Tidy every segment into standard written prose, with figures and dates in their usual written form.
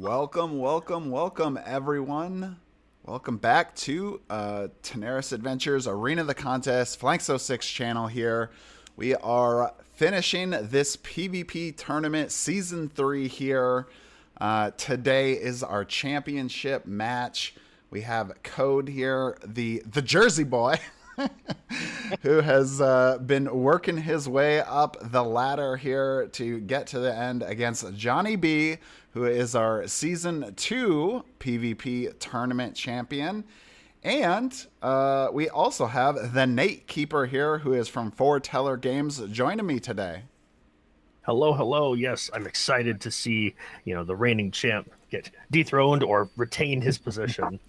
Welcome, welcome, welcome, everyone. Welcome back to Tanares Adventures Arena of the Contest, Flank 06 channel here. We are finishing this PvP tournament, Season 3 here. Today is our championship match. We have Code here, the Jersey boy, who has been working his way up the ladder here to get to the end against JohnyB, who is our Season 2 PvP tournament champion. And we also have the Nate Keeper here, who is from Foreteller Games, joining me today. Hello, hello. Yes, I'm excited to see, the reigning champ get dethroned or retain his position.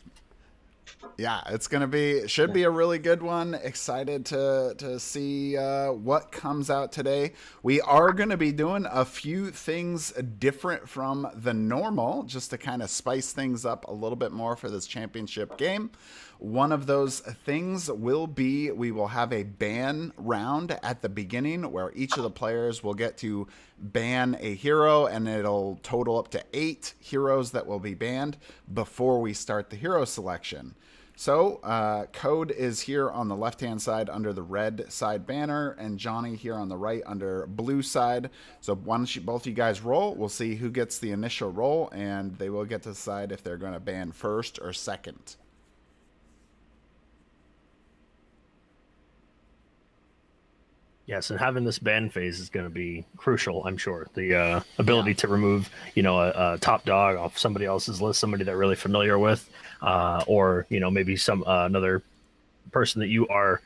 Yeah, it's gonna be should be a really good one. Excited to see what comes out today. We are gonna be doing a few things different from the normal, just to kind of spice things up a little bit more for this championship game. One of those things will be we will have a ban round at the beginning where each of the players will get to ban a hero, and it'll total up to 8 heroes that will be banned before we start the hero selection. So, Code is here on the left-hand side under the red side banner, and Johnny here on the right under blue side. So once both you guys roll, we'll see who gets the initial roll, and they will get to decide if they're going to ban first or second. Yes, and having this ban phase is going to be crucial, I'm sure. The ability to remove, a top dog off somebody else's list, somebody they're really familiar with, or, maybe some another person that you are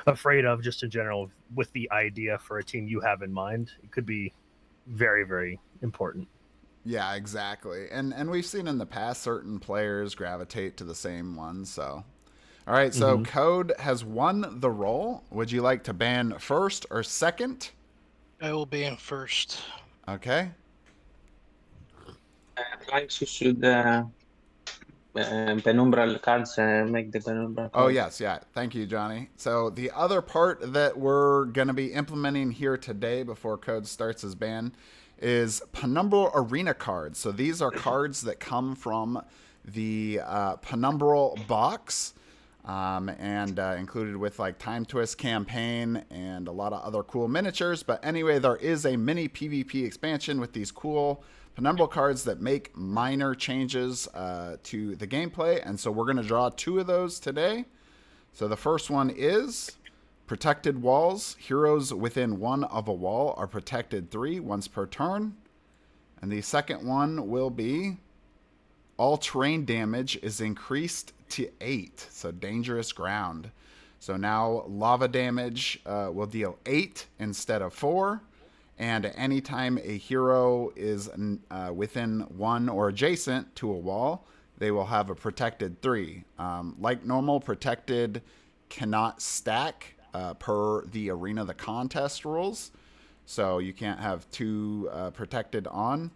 afraid of just in general with the idea for a team you have in mind. It could be very, very important. Yeah, exactly. And we've seen in the past certain players gravitate to the same one, so... All right, so Code has won the roll. Would you like to ban first or second? I will ban first. Okay. Flanks, you should penumbral cards, make the penumbral cards. Oh, yes, yeah. Thank you, Johnny. So the other part that we're going to be implementing here today before Code starts his ban is penumbral arena cards. So these are cards that come from the penumbral box. And included with like Time Twist campaign and a lot of other cool miniatures. But anyway, there is a mini PvP expansion with these cool penumbral cards that make minor changes to the gameplay. And so we're going to draw 2 of those today. So the first one is Protected Walls. Heroes within 1 of a wall are protected 3 once per turn. And the second one will be all terrain damage is increased to 8, so dangerous ground. So now lava damage will deal 8 instead of 4, and anytime a hero is within 1 or adjacent to a wall, they will have a protected 3. Like normal, protected cannot stack per the Arena of the Contest rules, so you can't have 2 protected on.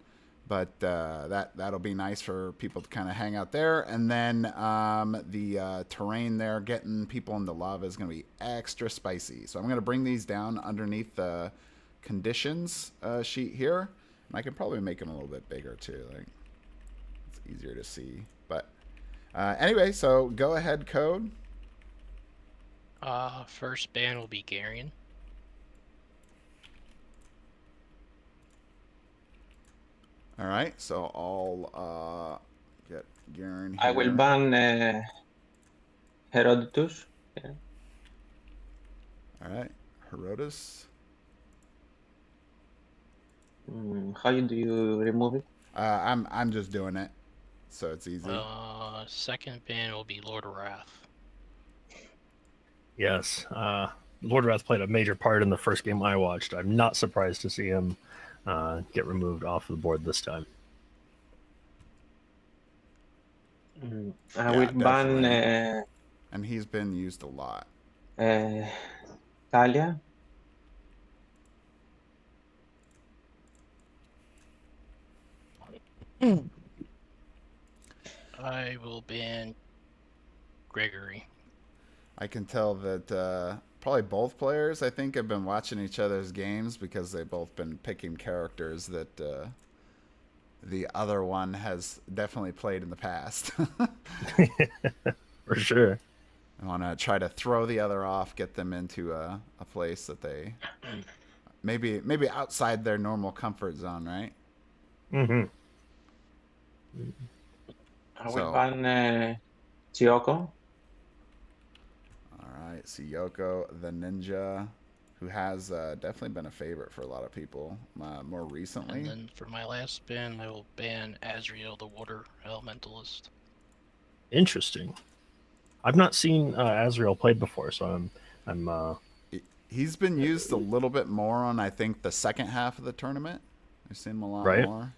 But that'll be nice for people to kind of hang out there. And then the terrain there, getting people in the lava is going to be extra spicy. So I'm going to bring these down underneath the conditions sheet here. And I can probably make them a little bit bigger too. Like, it's easier to see. But anyway, so go ahead, Code. First ban will be Garion. All right, so I'll get Garen here. I will ban Herodotus. Yeah. All right, Herodotus. How do you remove it? I'm just doing it, so it's easy. Second ban will be Lord of Wrath. Yes, Lord Wrath played a major part in the first game I watched. I'm not surprised to see him get removed off of the board this time. I will ban and he's been used a lot. Talia. I will ban Gregory. I can tell that probably both players, I think, have been watching each other's games because they've both been picking characters that the other one has definitely played in the past. For sure. I want to try to throw the other off, get them into a place that they maybe outside their normal comfort zone, right? Mm-hmm. I will So- ban Chiyoko. All right, Siyoko the ninja, who has definitely been a favorite for a lot of people more recently. And then for my last ban, I will ban Azrael, the water elementalist. Interesting. I've not seen Azrael played before, so I'm He's been used a little bit more on, I think, the second half of the tournament. I've seen him a lot Right. more.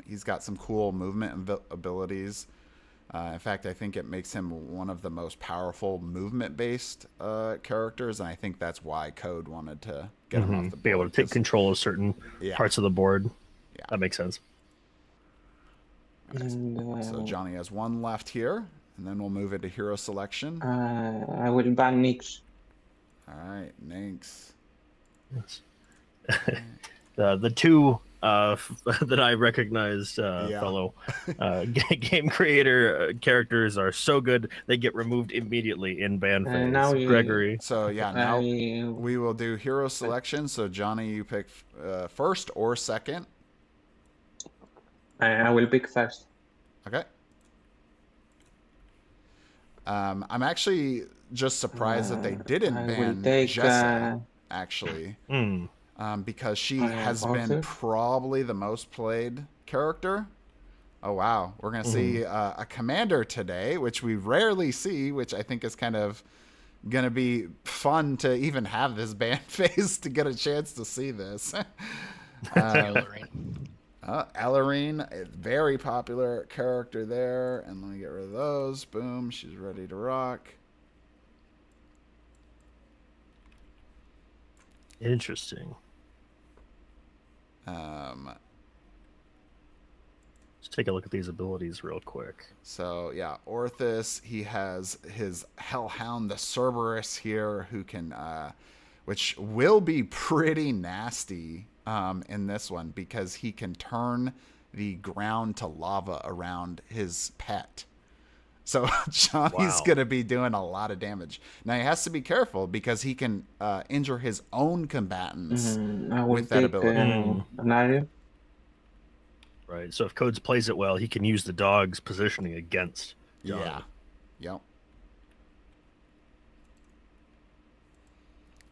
He's got some cool movement abilities. In fact, I think it makes him one of the most powerful movement-based characters, and I think that's why Code wanted to get him off the board. be able to take control of certain Yeah. parts of the board. Yeah. That makes sense. And, So Johnny has one left here, and then we'll move into hero selection. I will ban Nyx. All right, Nanks. Yes. The two that I recognized, fellow game creator characters are so good they get removed immediately in ban phase. now you- Gregory. So yeah, now I, we will do hero selection. So Johnny, you pick first or second. I will pick first. Okay. I'm actually just surprised that they didn't I will ban take, Jessa, actually, Mm. because she I has am been Arthur. probably the most played character. Oh, wow. We're going to see a commander today, which we rarely see, which I think is kind of going to be fun to even have this ban phase to get a chance to see this. Ellerine. Ellerine, a very popular character there. And let me get rid of those. Boom. She's ready to rock. Interesting. Let's take a look at these abilities real quick. So, yeah, Orthus, he has his Hellhound, the Cerberus here, who can, which will be pretty nasty in this one because he can turn the ground to lava around his pet. So Johnny's Wow. going to be doing a lot of damage. Now, he has to be careful because he can injure his own combatants I will with that take ability. Tanares. Right. So if Codes plays it well, he can use the dog's positioning against Johnny. Yeah. Yep.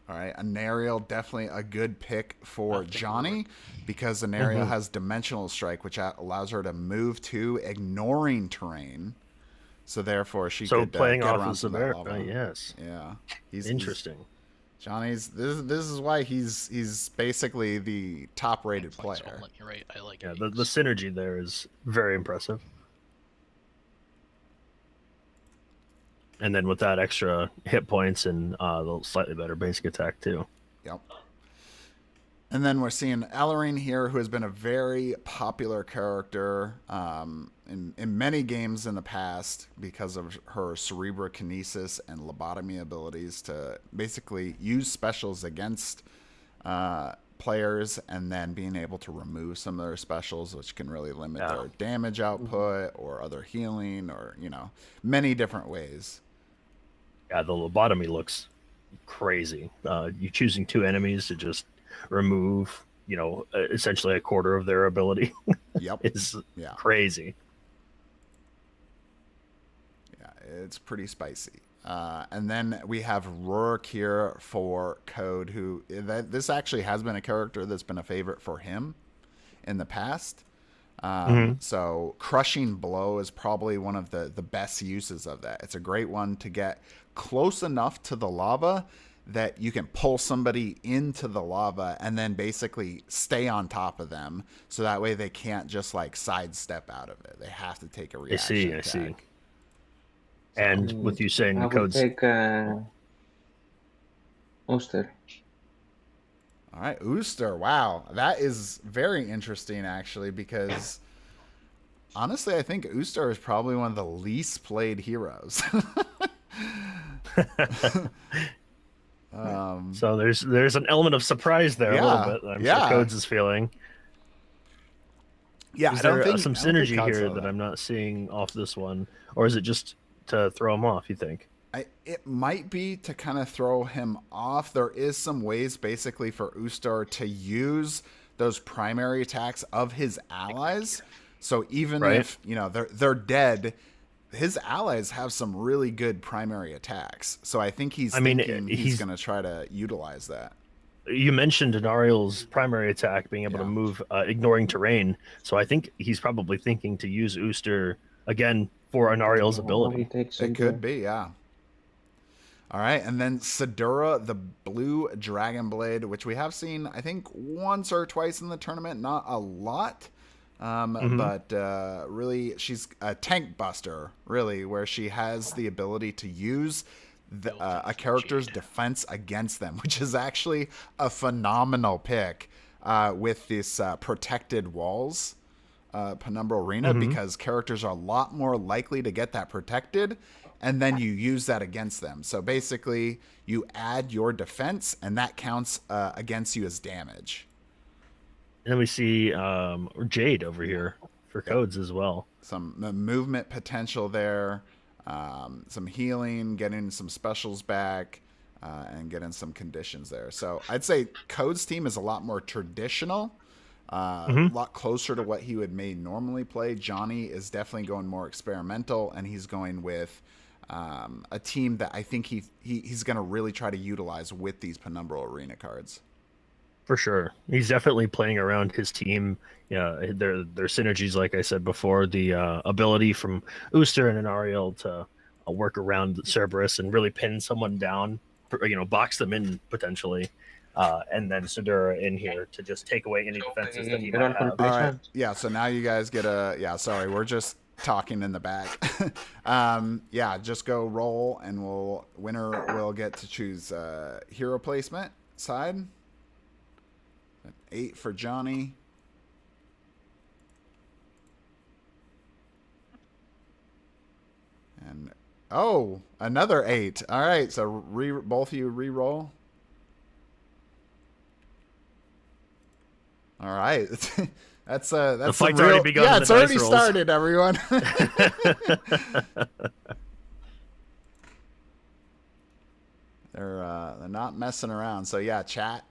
All right, Anariel, definitely a good pick for Johnny because Anariel has Dimensional Strike, which allows her to move to ignoring terrain. So therefore, she So could playing get off around of some of that Sever, lava. yes. Yeah, he's Interesting. Johnny's. This is why he's basically the top-rated Flex player. won't let you right. I like Yeah, it. the synergy there is very impressive. And then with that extra hit points and the slightly better basic attack too. Yep. And then we're seeing Ellerine here, who has been a very popular character in many games in the past because of her cerebrokinesis and lobotomy abilities to basically use specials against players and then being able to remove some of their specials, which can really limit their damage output or other healing or, many different ways. Yeah, the lobotomy looks crazy. You choosing two enemies to just remove, essentially a quarter of their ability Yep. is Yeah. crazy. Yeah, it's pretty spicy. And then we have Rourke here for Code, who this actually has been a character that's been a favorite for him in the past. So Crushing Blow is probably one of the best uses of that. It's a great one to get close enough to the lava that you can pull somebody into the lava and then basically stay on top of them. So that way they can't just like sidestep out of it. They have to take a reaction I see. attack. And with you saying I will Codes, take Oster. All right, Ooster. Wow, that is very interesting actually because honestly, I think Ooster is probably one of the least played heroes. so there's an element of surprise there a little bit. I'm sure Codes is feeling. Yeah, Is I don't there think some I don't think synergy COD here saw that I'm not seeing off this one, or is it just to throw him off? You think? It might be to kind of throw him off. There is some ways basically for Ustar to use those primary attacks of his allies. So even Right. if, you know, they're dead, his allies have some really good primary attacks. So I think he's I mean, thinking he's he's going to try to utilize that. you mentioned Denariel's primary attack being able to Yeah. move, ignoring terrain. So I think he's probably thinking to use Ooster again for Anariel's Nobody ability. takes It a could beer. be, yeah. All right, and then Sidura, the blue dragon blade, which we have seen, I think, once or twice in the tournament, not a lot. But really, she's a tank buster, really, where she has the ability to use a character's defense against them, which is actually a phenomenal pick with this protected walls Penumbra Arena, because characters are a lot more likely to get that protected, and then you use that against them. So basically, you add your defense, and that counts against you as damage. And then we see Jade over here for codes as well. Some movement potential there, some healing, getting some specials back, and getting some conditions there. So I'd say Code's team is a lot more traditional, a lot closer to what he would may normally play. Johnny is definitely going more experimental, and he's going with a team that I think he's going to really try to utilize with these Penumbra Arena cards. For sure. He's definitely playing around his team. Yeah, their synergies, like I said before, the ability from Ooster and Anariel to work around Cerberus and really pin someone down, box them in potentially. And then Sidura in here to just take away any defenses that he might have. All right. Yeah, so now you guys get sorry, we're just talking in the back. Yeah, just go roll, and winner will get to choose hero placement side. 8 for Johnny. And another 8. All right, so both of you re-roll. All right. That's the fight's already begun. Yeah, it's already started, everyone. They're not messing around. So yeah, chat.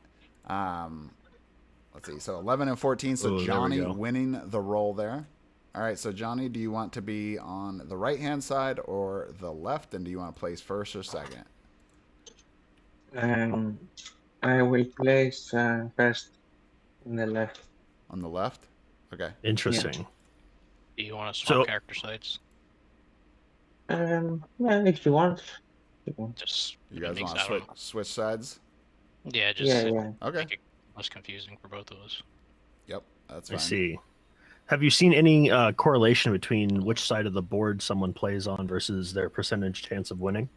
Let's see. So 11 and 14. So Johnny winning the roll there. All right. So Johnny, do you want to be on the right hand side or the left? And do you want to place first or second? I will place first on the left. On the left? Okay. Interesting. Do you want to swap character sides? Yeah, if you want. Just you guys want to switch sides? Yeah, just okay. Make it less confusing for both of us. Yep, that's fine. I see. Have you seen any correlation between which side of the board someone plays on versus their percentage chance of winning?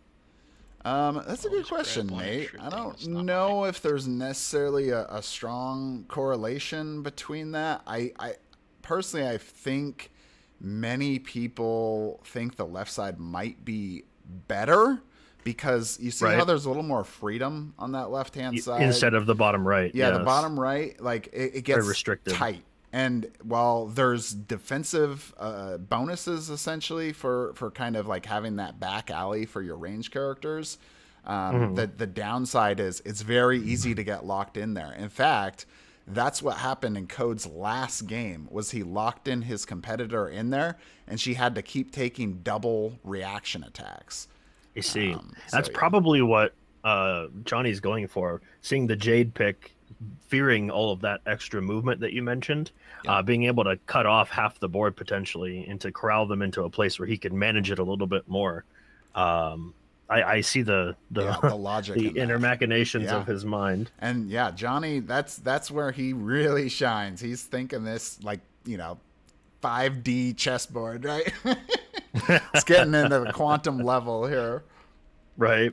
That's a good question, Nate. I don't know if there's necessarily a strong correlation between that. I personally, I think many people think the left side might be better because you see how there's a little more freedom on that left-hand side. Instead of the bottom right. Yeah, the bottom right, like it gets very restricted. Tight. And while there's defensive bonuses essentially for kind of like having that back alley for your range characters, the downside is it's very easy to get locked in there. In fact, that's what happened in Code's last game was he locked in his competitor in there, and she had to keep taking double reaction attacks. You see, that's probably what Johnny's going for. Seeing the Jade pick, fearing all of that extra movement that you mentioned, being able to cut off half the board potentially and to corral them into a place where he could manage it a little bit more. I see the logic, the inner machinations of his mind. And yeah, Johnny, that's where he really shines. He's thinking this like 5D chessboard, right? It's getting into the quantum level here. Right.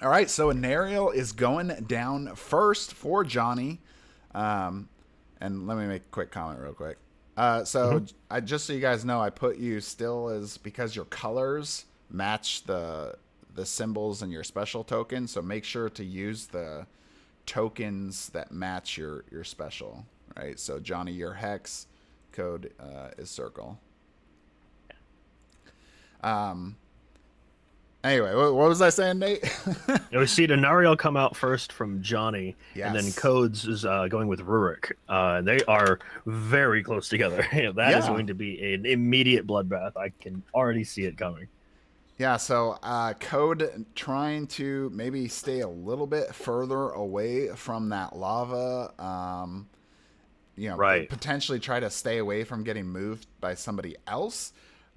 All right, so Anariel is going down first for Johnny. And let me make a quick comment real quick. So just so you guys know, I put you still as because your colors match the symbols in your special token. So make sure to use the tokens that match your special. right? So Johnny, you're hex. Code is circle. Anyway, what was I saying, Nate? We see Denariel come out first from Johnny, and then Yes. Codes is going with Rurik. They are very close together. That is Yeah. going to be an immediate bloodbath. I can already see it coming. Yeah, so Code trying to maybe stay a little bit further away from that lava. Right. Potentially try to stay away from getting moved by somebody else.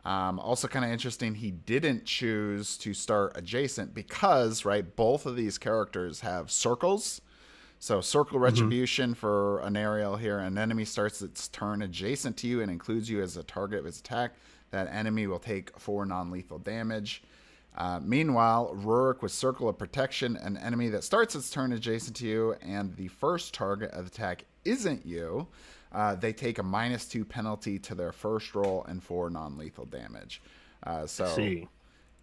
Also kind of interesting, he didn't choose to start adjacent because, right, both of these characters have circles. So circle retribution for an aerial here. An enemy starts its turn adjacent to you and includes you as a target of its attack. That enemy will take 4 non-lethal damage. Meanwhile, Rurik with Circle of Protection, an enemy that starts its turn adjacent to you and the first target of attack isn't you, they take a -2 penalty to their first roll and 4 non-lethal damage.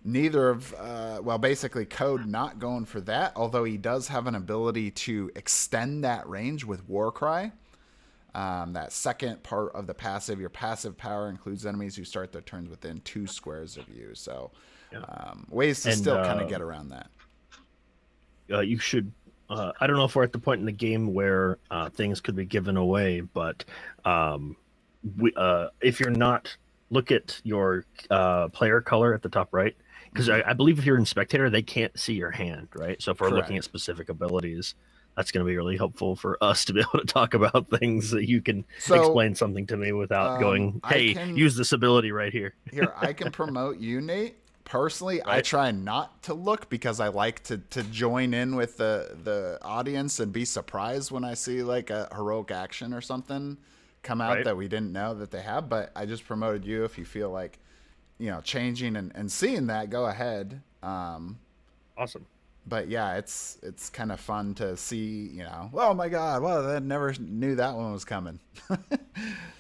Neither of, basically Code not going for that, although he does have an ability to extend that range with Warcry. That second part of the passive, your passive power includes enemies who start their turns within 2 squares of you. So ways to still kind of get around that. You should. I don't know if we're at the point in the game where things could be given away, but if you're not, look at your player color at the top right, because I believe if you're in spectator, they can't see your hand, right? So if we're looking at specific abilities, that's going to be really helpful for us to be able to talk about things that you can explain something to me without going, hey, use this ability right here. Here, I can promote you, Nate. Personally, I try not to look because I like to join in with the audience and be surprised when I see like a heroic action or something come out that we didn't know that they have. But I just promoted you. If you feel like, changing and seeing that, go ahead. Awesome. But yeah, it's kind of fun to see, oh my God, well, I never knew that one was coming.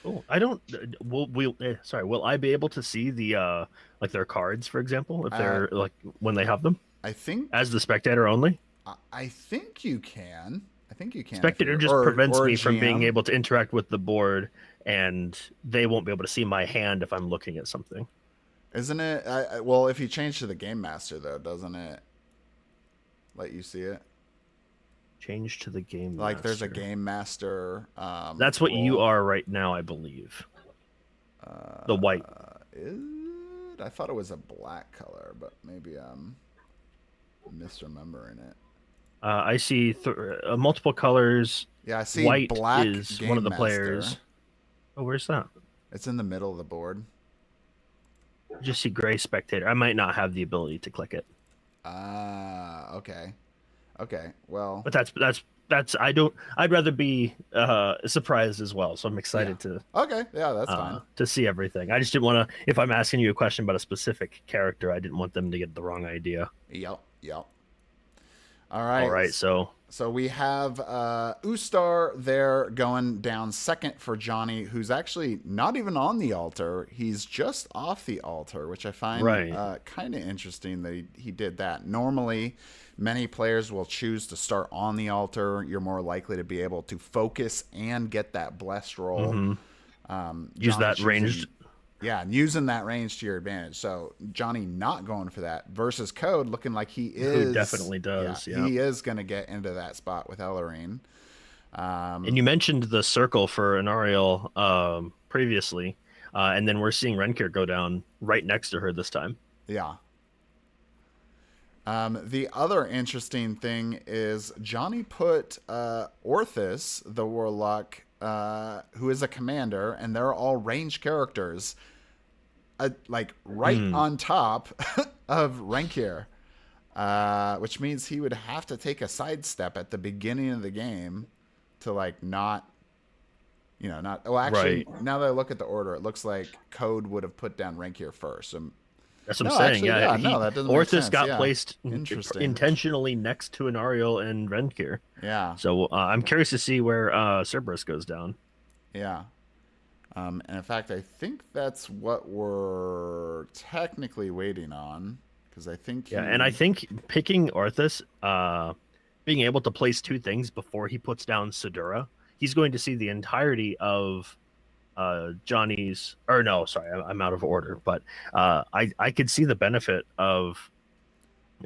Oh, I don't. Will I be able to see the like their cards, for example, if they're like when they have them? I think as the spectator only. I think you can. Spectator just prevents me from being able to interact with the board, and they won't be able to see my hand if I'm looking at something. Isn't it? Well, if you change to the Game Master, though, doesn't it let you see it? Change to the Game Like Master. there's a Game Master. That's what you are right now, I believe. The white. I thought it was a black color, but maybe I'm misremembering it. I see multiple colors. Yeah, I see white black is Game one of the Master. players. Oh, where's that? It's in the middle of the board. Just see gray spectator. I might not have the ability to click it. Okay. Well, but that's I'd rather be surprised as well. So I'm excited to. Okay, yeah, that's fine. To see everything. I just didn't want to. If I'm asking you a question about a specific character, I didn't want them to get the wrong idea. Yep. All right. So we have Ustar there going down second for Johnny, who's actually not even on the altar. He's just off the altar, which I find kind of interesting that he did that. Normally, many players will choose to start on the altar. You're more likely to be able to focus and get that blessed roll. Use that ranged. Yeah, and using that range to your advantage. So Johnny not going for that versus Code looking like he is. Who definitely does. Yeah. He is going to get into that spot with Ellarine. And you mentioned the circle for an Ariel previously, and then we're seeing Renkir go down right next to her this time. Yeah. The other interesting thing is Johnny put Orthus, the Warlock, who is a commander, and they're all ranged characters, on top of Renkir, which means he would have to take a sidestep at the beginning of the game to not. Well, actually, now that I look at the order, it looks like Code would have put down Renkir first. So, that's what I'm saying. Actually, that doesn't make sense. Orthus got placed intentionally next to an Ariel and Renkir. Yeah. So I'm curious to see where Cerberus goes down. Yeah. And in fact, I think that's what we're technically waiting on, because I think. Yeah, and I think picking Orthus, being able to place 2 things before he puts down Sidura, he's going to see the entirety of Johnny's. Or no, sorry, I'm out of order. But I could see the benefit of.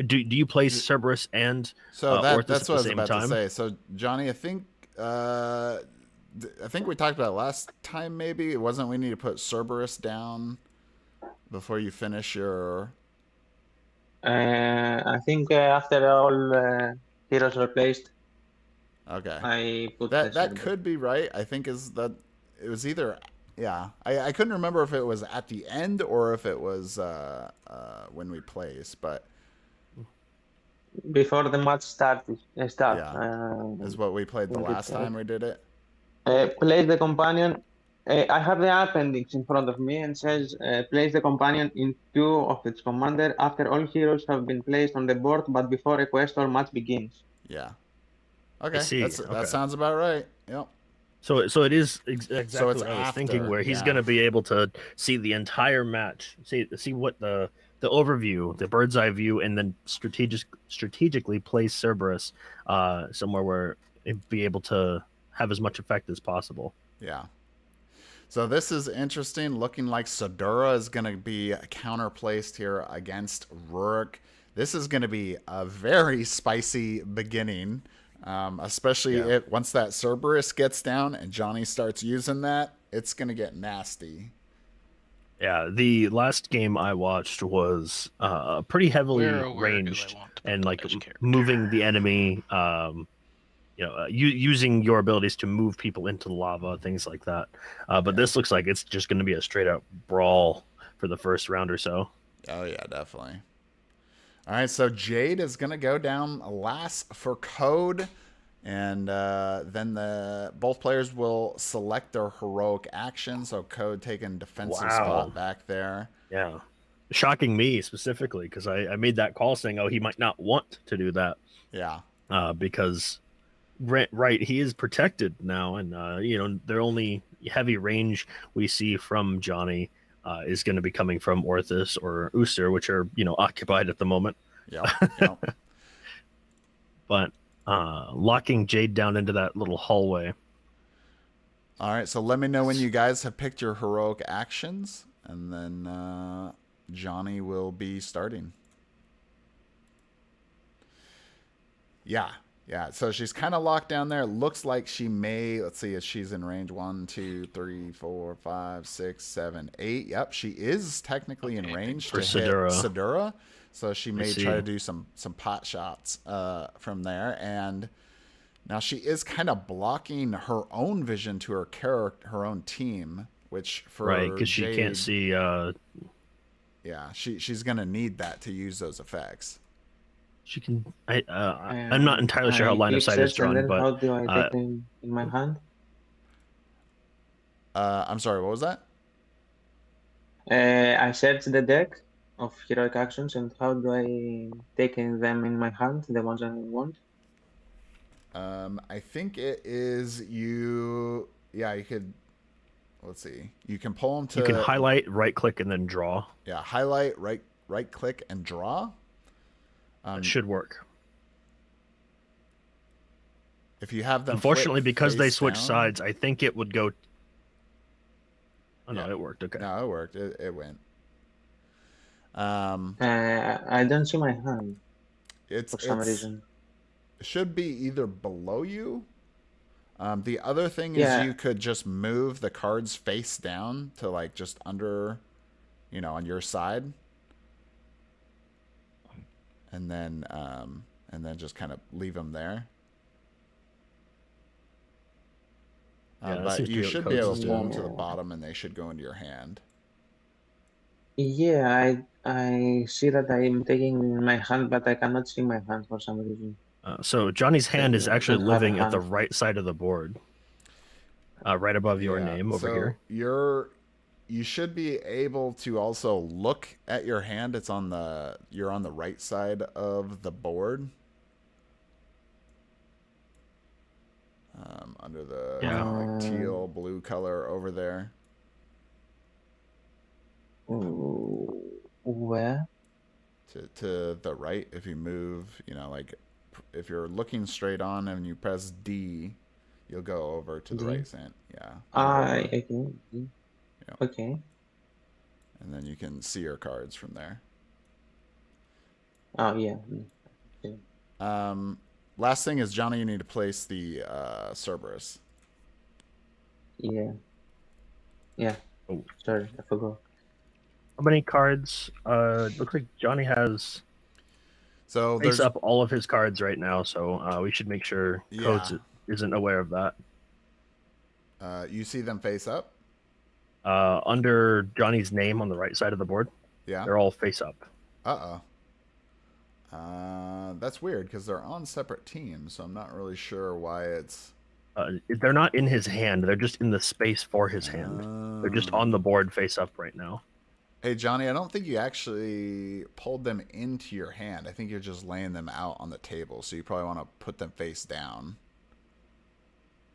Do you play Cerberus and So Orthus that's at what the I was same about time? to say. So Johnny, I think we talked about it last time. Maybe it wasn't. We need to put Cerberus down before you finish your. I think after all heroes are placed, Okay. I put the That server. could be right. I think is that it was either. Yeah, I couldn't remember if it was at the end or if it was when we place, but Before the match start. yeah, is what we played the Think last time we did it. place the companion. I have the appendix in front of me and says place the companion in queue of its commander after all heroes have been placed on the board, but before a quest or match begins. Yeah. I Okay, see. that sounds about right. Yep. So it is exactly So it's what I was after, thinking, where he's yeah. going to be able to see the entire match, see what the overview, the bird's eye view, and then strategically place Cerberus somewhere where it'd be able to have as much effect as possible. Yeah. So this is interesting. Looking like Sedura is going to be counterplaced here against Rurik. This is going to be a very spicy beginning, especially once that Cerberus gets down and Johnny starts using that. It's going to get nasty. Yeah, the last game I watched was pretty heavily Where do ranged I want to put and the like best character? moving the enemy. Using your abilities to move people into the lava, things like that. But this looks like it's just going to be a straight up brawl for the first round or so. Oh, yeah, definitely. All right, so Jade is going to go down last for Code, and then both players will select their heroic action. So Code taking defensive spot back there. Yeah. Shocking me specifically, because I made that call saying, oh, he might not want to do that. Yeah. Because... Right, he is protected now, and their only heavy range we see from Johnny is going to be coming from Orthus or Uster, which are occupied at the moment. Yep. But locking Jade down into that little hallway. All right, so let me know when you guys have picked your heroic actions, and then Johnny will be starting. Yeah, so she's kind of locked down there. Looks like she may, let's see if she's in range 1, 2, 3, 4, 5, 6, 7, 8. Yep, she is technically in range to hit Sedura. So she may try to do some pot shots from there. And now she is kind of blocking her own vision to her own team, which for right, because she Jade, can't see. Yeah, she's going to need that to use those effects. She can. I'm not entirely sure how line of sight is drawn, but how do I take them in my hand? I'm sorry, what was that? I search the deck of heroic actions, and how do I take them in my hand, the ones I want? I think it is you. Yeah, you could. Let's see. You can pull them to. You can highlight, right click, and then draw. Yeah, highlight, right click, and draw. It should work. If you have them, unfortunately, because they switch down, sides, I think it would go. Oh no, it worked. Okay. No, it worked. It went. I don't see my hand. For some reason. It should be either below you. The other thing is you could just move the cards face down to like just under, on your side. And then just kind of leave them there. But you should be able to pull them to the bottom, and they should go into your hand. Yeah, I see that I'm taking my hand, but I cannot see my hand for some reason. So Johnny's hand is actually living at the right side of the board, right above your name over here. You should be able to also look at your hand. You're on the right side of the board. Under the teal blue color over there. Where? To the right, if you move, like if you're looking straight on and you press D, You'll go over to the Yeah. right sand. Yeah. Over. Okay. Yep. Okay. And then you can see your cards from there. Oh, yeah. Okay. Last thing is, Johnny, you need to place the Cerberus. Yeah. Yeah. Oh. Sorry, I forgot. How many cards? Looks like Johnny has So face there's up all of his cards right now, so we should make sure Codes isn't aware of that. You see them face up? Under Johnny's name on the right side of the board, Yeah. they're all face up. That's weird because they're on separate teams, so I'm not really sure why it's. They're not in his hand; they're just in the space for his hand. They're just on the board face up right now. Hey, Johnny, I don't think you actually pulled them into your hand. I think you're just laying them out on the table, so you probably want to put them face down.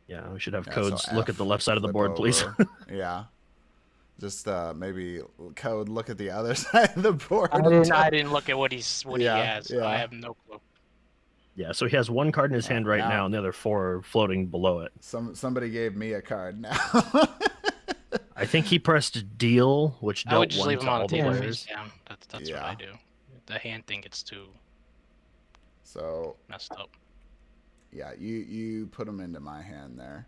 Yeah, we should have Yeah, Codes so look F, at the left side of the flip board, please. over. Yeah. Just maybe Code look at the other side of the board. I didn't look at what he has. Yeah. I have no clue. Yeah, so he has one card in his hand right now- now, and the other 4 are floating below it. Somebody gave me a card now. I think he pressed deal, which I would dealt just one leave him to on all the the table players. face down. That's Yeah. what I do. The hand thing gets too So messed up. yeah, you put them into my hand there.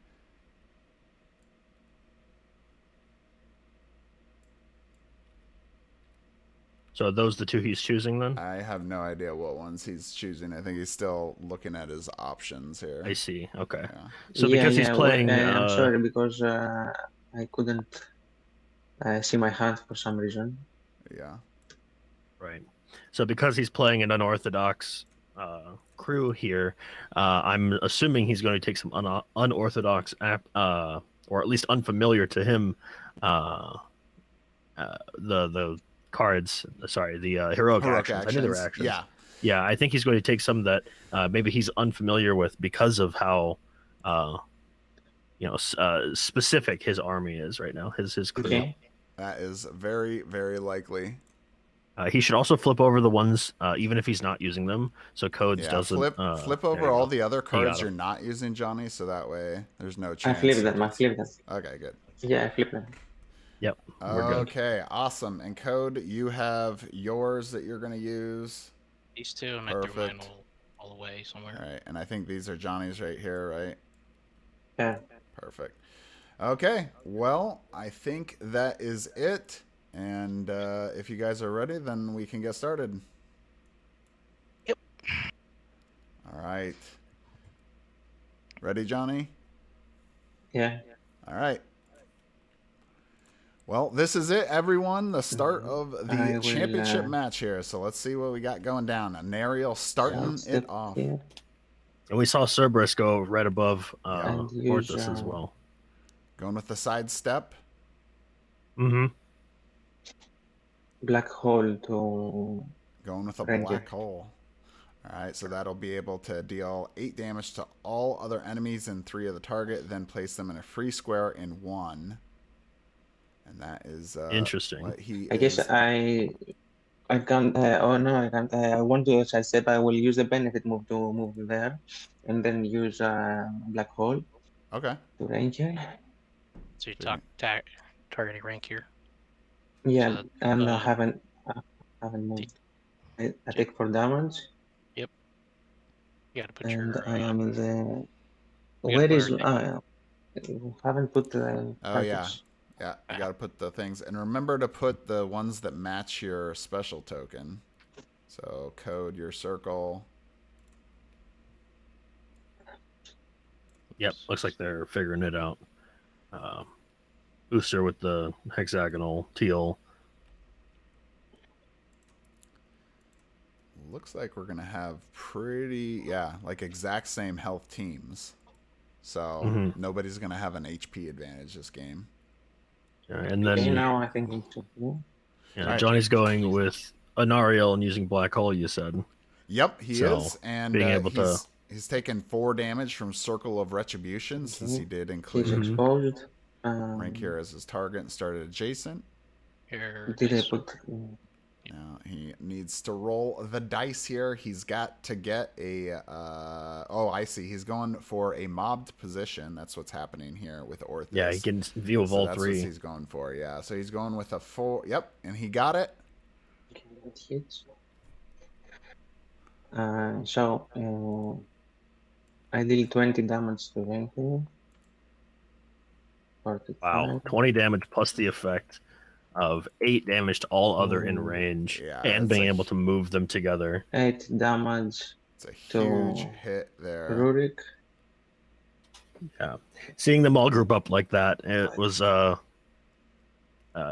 So are those the 2 he's choosing then? I have no idea what ones he's choosing. I think he's still looking at his options here. I see. Okay. Yeah. So because he's playing, I'm sorry because I couldn't see my hand for some reason. Yeah. right. So because he's playing an unorthodox crew here, I'm assuming he's going to take some unorthodox or at least unfamiliar to him the cards. Sorry, the heroic actions. I knew they were actions. Yeah. Yeah, I think he's going to take some that maybe he's unfamiliar with because of how specific his army is right now. His crew. Okay. That is very, very likely. He should also flip over the ones, even if he's not using them. So Codes Yeah, doesn't flip there over you all go. the other cards got you're not using, Johnny, so that way there's no I chance. flipped them. Okay, good. Yeah, I flipped them. Yep, we're good. Okay, awesome. And Code, you have yours that you're going to use. These two, and I threw mine Perfect. all away somewhere. All right, and I think these are Johnny's right here, right? Yeah. Perfect. Okay, well, I think that is it. And if you guys are ready, then we can get started. Yep. All right. Ready, Johnny? Yeah. All right. Well, this is it, everyone. The start of the I will, championship match here. So let's see what we got going down. Nariel starting it off. Yeah. And we saw Cerberus go right above And Porthos use, as well. Going with the side step. Mm-hmm. Black hole to Going with a Ranger. black hole. All right, so that'll be able to deal 8 damage to all other enemies in 3 of the target, then place them in a free square in 1. And that is Interesting. what he I guess is. I can't. Oh no, I can't. I want to. As I said, I will use the benefit move to move there, and then use black hole Okay. to ranger. So you targeting rank here. Yeah, So, and I haven't moved. I take 4 damage, You got to put and your. I am in the. You Where gotta is? put Haven't put the. Oh, yeah. cartridge. Yeah, you got to put the things. And remember to put the ones that match your special token. So code your circle. Yep, looks like they're figuring it out. Booster with the hexagonal teal. Looks like we're going to have like exact same health teams. So nobody's going to have an HP advantage this game. And Okay, then now I think we should. Yeah. right. Johnny's going with Anariel and using black hole, you said. Yep, he So, is. And being able to- he's taken 4 damage from Circle of Retribution since he did He's include exposed. rank here as his target and started adjacent. Here. Did I put? Now he needs to roll the dice here. He's got to get a. Oh, I see. He's going for a mobbed position. That's what's happening here with Orthus. Yeah, he can view of all that's three. what he's going for. Yeah, so he's going with a 4. Yep, and he got it. Okay, that hits. So I deal 20 damage to Renki. 45. Wow, 20 damage plus the effect of 8 damage to all other in Ooh. range, Yeah, and that's being able to move them together. 8 damage It's a huge to hit there. Rurik. Yeah, seeing them all group up like that, it was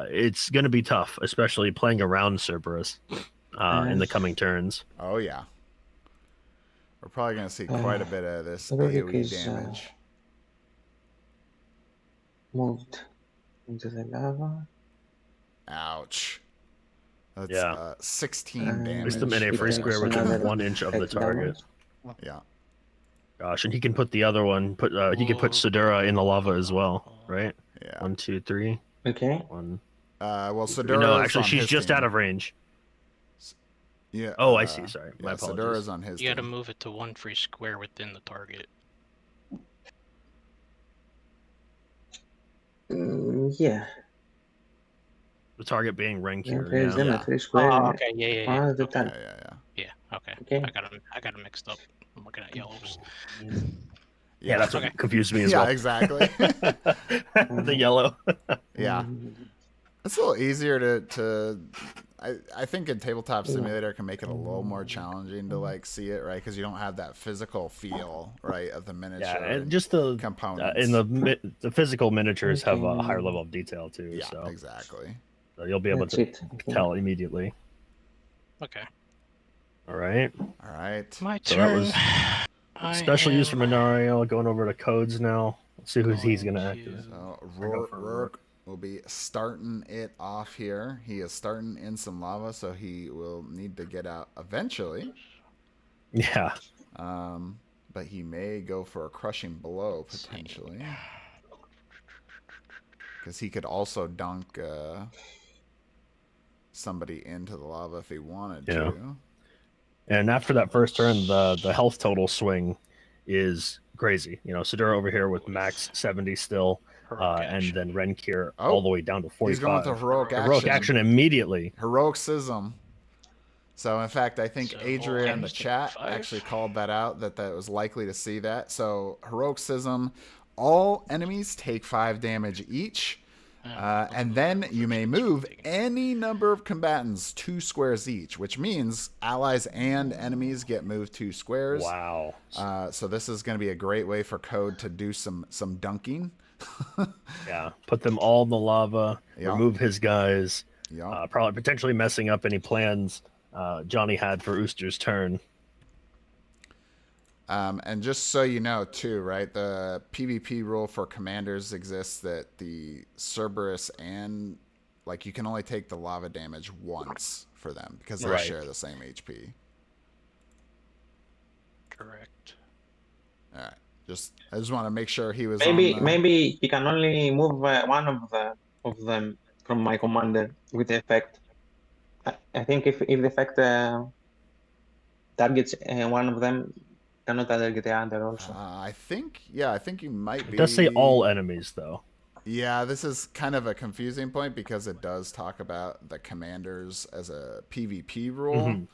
it's going to be tough, especially playing around Cerberus in the coming turns. Oh yeah, we're probably gonna see quite a bit of this Rurik AoE is, damage. Moved into the lava. Ouch. That's Yeah. 16 damage. Place them in a It free takes square within another 1 inch of the 8 target. damage. Yeah. Gosh, and he can put the other one. He can put Sedura in the lava as well, right? Yeah. 1, 2, 3. Okay. 1. Well, Sedura. No, actually, she's just out of range. Yeah. Oh, I see. Sorry, my Yeah, apologies. Sedura's on his You got to team. move it to 1 free square within the target. Yeah. The target being Yeah, Renkir. place them Yeah. at 3 square. Oh, okay, yeah. All the Okay. time. Yeah. Yeah, okay. Okay. I got 'em mixed up. I'm looking at yellows. Yeah, that's what Okay. confused me as Yeah, well. exactly. The yellow. Yeah. It's a little easier to I think in Tabletop Simulator can make it a little more challenging to like see it, right? Because you don't have that physical feel, right, of the miniature. Yeah, and just the components. in the physical miniatures have a higher level of detail too. Yeah, So, exactly. so you'll be able That's to it. Okay. tell immediately. Okay. All right. All right. My So that turn. was I Special use for am Minario. Going over to codes now. Let's see who he's going gonna act to- as. So go for Rourke will be starting it off here. He is starting in some lava, so he will need to get out eventually. Yeah. But he may go for a crushing blow potentially, because he could also dunk somebody into the lava if he wanted Yeah. to. And after that first turn, the health total swing is crazy. You know, Sedura over here with max 70 still, Heroic and action. then Renkir Oh, all the way down to 45. He's going with the heroic Heroic action immediately. Heroicism. So, in fact, I think So, Adria in the damage to chat 5. actually called that out, that was likely to see that. So, Heroicism, all enemies take 5 damage each. And then you may move any number of combatants 2 squares each, which means allies and enemies get moved 2 squares. Wow. So this is going to be a great way for Code to do some dunking. Yeah. Put them all in the lava, Yeah. remove his guys, Yeah. probably potentially messing up any plans Johnny had for Ooster's turn. And just so you know, too, right, the PvP rule for commanders exists that the Cerberus and, like, you can only take the lava damage once for them because they Right. share the same HP. Correct. All right. I just want to make sure he was Maybe on the... maybe he can only move one of them from my commander with the effect. I think if the effect targets one of them, cannot target the other also. I think you might be... It does say all enemies, though. Yeah, this is kind of a confusing point because it does talk about the commanders as a PvP rule.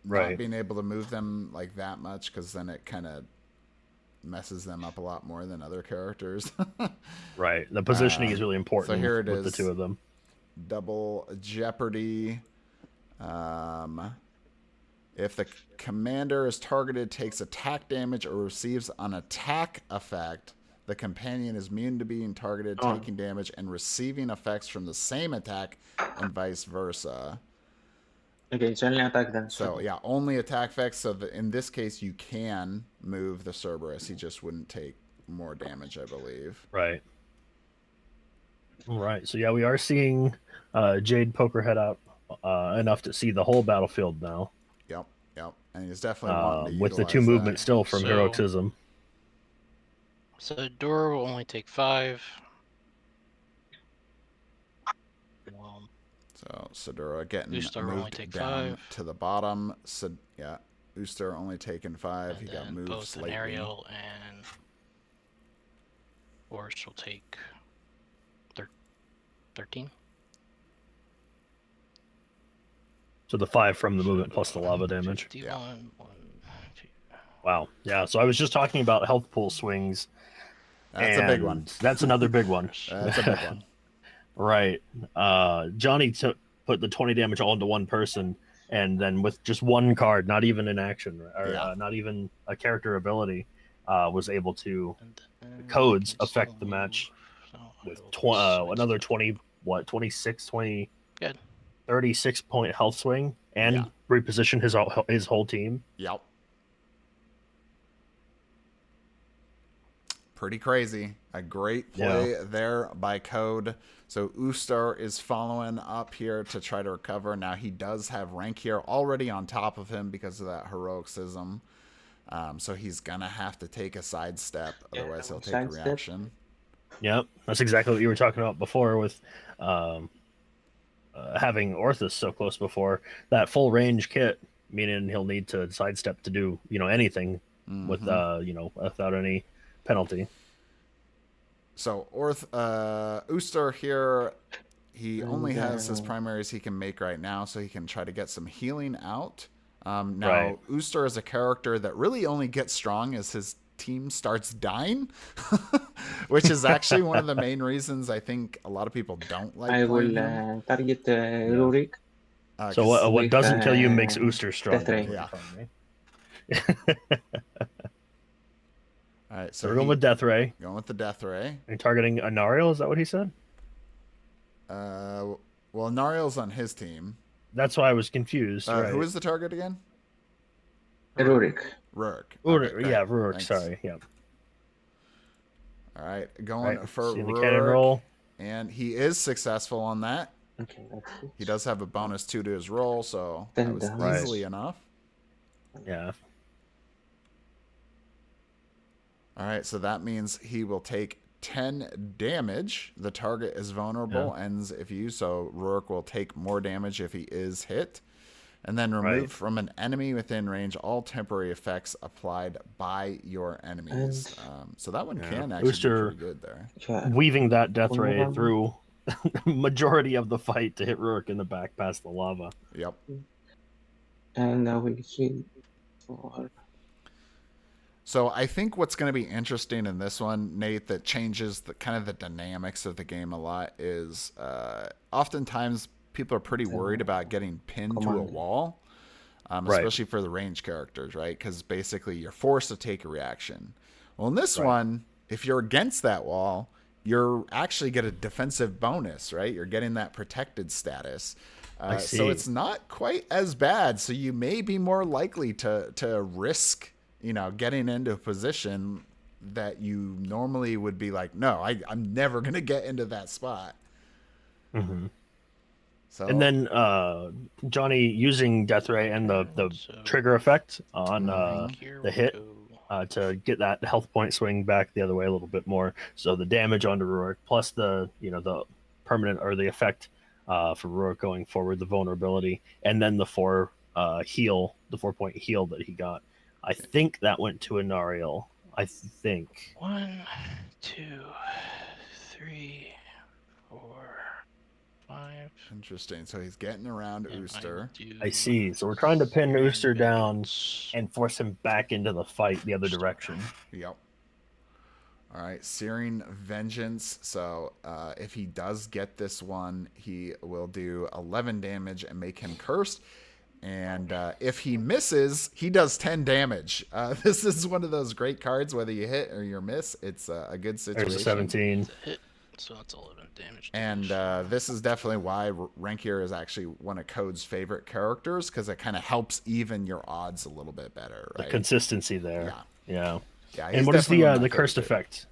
Right. Not being able to move them like that much, because then it kind of messes them up a lot more than other characters. Right. The positioning is really important so here it with the is. two of them. Double jeopardy. If the commander is targeted, takes attack damage, or receives an attack effect, the companion is immune to being targeted, taking damage, and receiving effects from the same attack, and vice versa. Okay, it's only attack then. So, yeah, only attack effects. So, in this case, you can move the Cerberus. He just wouldn't take more damage, I believe. Right. All right. So, yeah, we are seeing Jade poke her head out enough to see the whole battlefield now. Yep. And he's definitely wanting to with the utilize 2 that. movements still from So- Heroicism. So Dora will only take 5. So Sidura getting Ustar will only moved take down 5. to the bottom. Yeah, Ustar only taking 5. And He got then moved both slightly. Ariel and Horse will take 13. So the 5 from the movement plus the lava damage. 51, Yeah. 1, 2. Wow. Yeah. So I was just talking about health pool swings. That's a big one. And that's another big one. That's a big one. Right. Johnny put the 20 damage all into one person, and then with just one card, not even an action, or not even a character ability, was able to codes affect the match with another 20, 26, 20, Good. 36 point health swing, and reposition his whole team. Yep. Pretty crazy. A great play there by Code. So Ustar is following up here to try to recover. Now he does have rank here already on top of him because of that heroicism. So he's going to have to take a sidestep. Otherwise he'll take a reaction. Yep. That's exactly what you were talking about before with having Orthus so close before. That full range kit, meaning he'll need to sidestep to do, anything with, without any penalty. So Ustar here, he only has his primaries he can make right now, so he can try to get some healing out. Now, Ustar is a character that really only gets strong as his team starts dying, which is actually one of the main reasons I think a lot of people don't like I will playing him. target Rurik. So what doesn't kill you makes with, Ustar strong. Yeah. All right, so we're going with Death Ray. Going with the Death Ray. And targeting Anariel, is that what he said? Well, Nariel's on his team. That's why I was confused. Who is the target again? Rurik. Okay, yeah, Rurik. Thanks. Sorry. Yeah. All right, going for the cannon Rurik, roll, and he is successful on that. Okay, that's it. He does have a bonus 2 to his roll, so Then that was easily enough. Yeah. All right, so that means he will take 10 damage. The target is vulnerable, ends if you, so Rurik will take more damage if he is hit. And then remove from an enemy within range all temporary effects applied by your enemies. So that one can actually be pretty good there. Weaving that Death Ray through majority of the fight to hit Rurik in the back past the lava. Yep. And I will heal for... So I think what's going to be interesting in this one, Nate, that changes the kind of the dynamics of the game a lot is oftentimes people are pretty worried about getting pinned to a wall, especially for the range characters, right? Because basically you're forced to take a reaction. Well, in this one, if you're against that wall, you're actually get a defensive bonus, right? You're getting that protected status. So it's not quite as bad. So you may be more likely to risk, getting into a position that you normally would be like, no, I'm never going to get into that spot. Mm-hmm. So, and then Johnny using Death Ray and the trigger effect on the hit to get that health point swing back the other way a little bit more. So the damage onto Rurik plus the the permanent or the effect for Rurik going forward, the vulnerability, and then the 4-point heal that he got. I think that went to Anariel. I think 1, 2, 3, 4, 5. Interesting. So he's getting around Ustar. I see. So we're trying to pin Ustar down and force him back into the fight the other direction. Yep. All right. Searing Vengeance. So if he does get this one, he will do 11 damage and make him cursed. And if he misses, he does 10 damage. This is one of those great cards, whether you hit or you miss. It's a good situation. There's a 17. It's a hit, so that's 11 damage. And this is definitely why Rankier is actually one of Code's favorite characters, because it kind of helps even your odds a little bit better. Right? The consistency there. Yeah. And what is the cursed effect?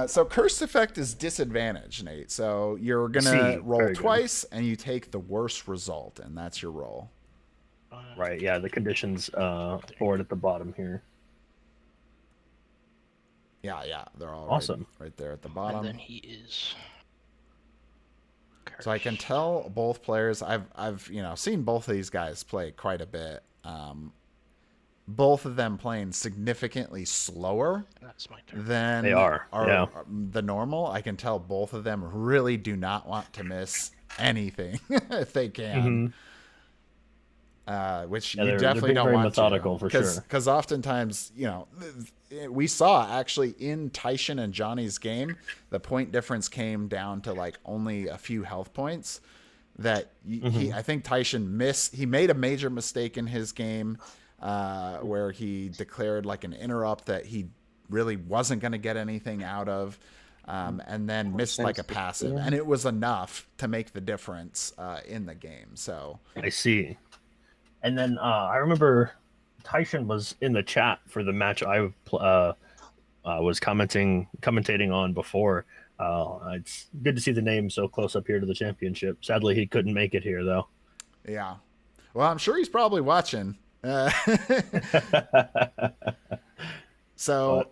So cursed effect is disadvantage, Nate. So you're going to roll twice, and you take the worst result, and that's your roll. Right, yeah, the conditions for it at the bottom here. Yeah, they're all awesome. Right there at the bottom. And then he is... So I can tell both players. I've seen both of these guys play quite a bit. Both of them playing significantly slower That's my turn. than They are, yeah. the normal. I can tell both of them really do not want to miss anything if they can. Which you definitely don't very want methodical to, for sure. because oftentimes we saw actually in Tyshin and Johnny's game, the point difference came down to like only a few health points. That I think Tyshin he made a major mistake in his game where he declared like an interrupt that he really wasn't going to get anything out of, and then missed like a passive, and it was enough to make the difference in the game. So I see. And then I remember Tyshin was in the chat for the match I was commentating on before. It's good to see the name so close up here to the championship. Sadly, he couldn't make it here, though. Yeah. Well, I'm sure he's probably watching. So,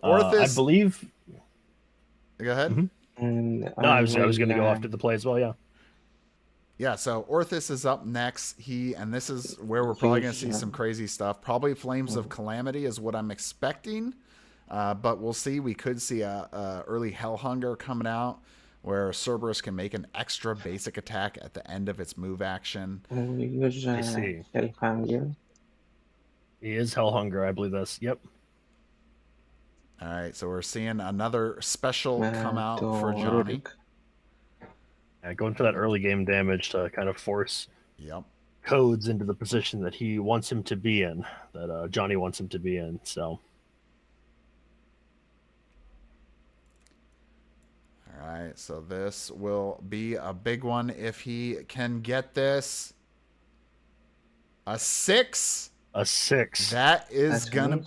Orthis... I believe... Go ahead. And No, I was going to go after the play as well, yeah. Yeah, so Orthis is up next. And this is where we're probably going to see some crazy stuff. Probably Flames of Calamity is what I'm expecting. But we'll see. We could see a early Hellhunger coming out where Cerberus can make an extra basic attack at the end of its move action. I see. Hellhunger. He is Hellhunger, I believe that's... Yep. All right, so we're seeing another special come out for Johnny. Yeah, going for that early game damage to kind of force Codes into the position that he wants him to be in, that Johnny wants him to be in. So, all right, so this will be a big one if he can get this. A 6. A 6. That is gonna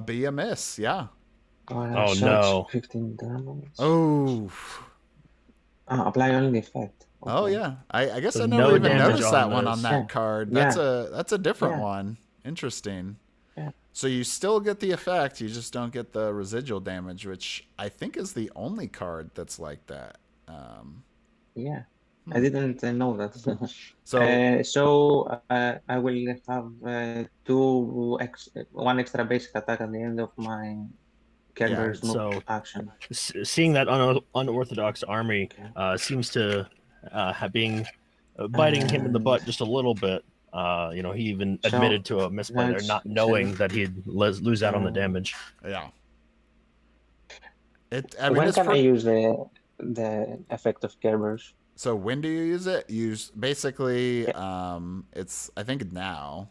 be a miss. Yeah. Oh no. 15 damage. Oh. Apply only effect. Okay. Oh yeah, I guess So I never even damage noticed on that one this. on that card. That's a different one. Interesting. Yeah. So you still get the effect, you just don't get the residual damage, which I think is the only card that's like that. Yeah, I didn't know that. So I will have one extra basic attack at the end of my Kerber's move action. Seeing that unorthodox army seems to being biting him in the butt just a little bit. He even admitted to a misplay there, not knowing that he'd lose out on the damage. Yeah. When can I use the effect of Kerber's? So when do you use it? Basically, it's I think now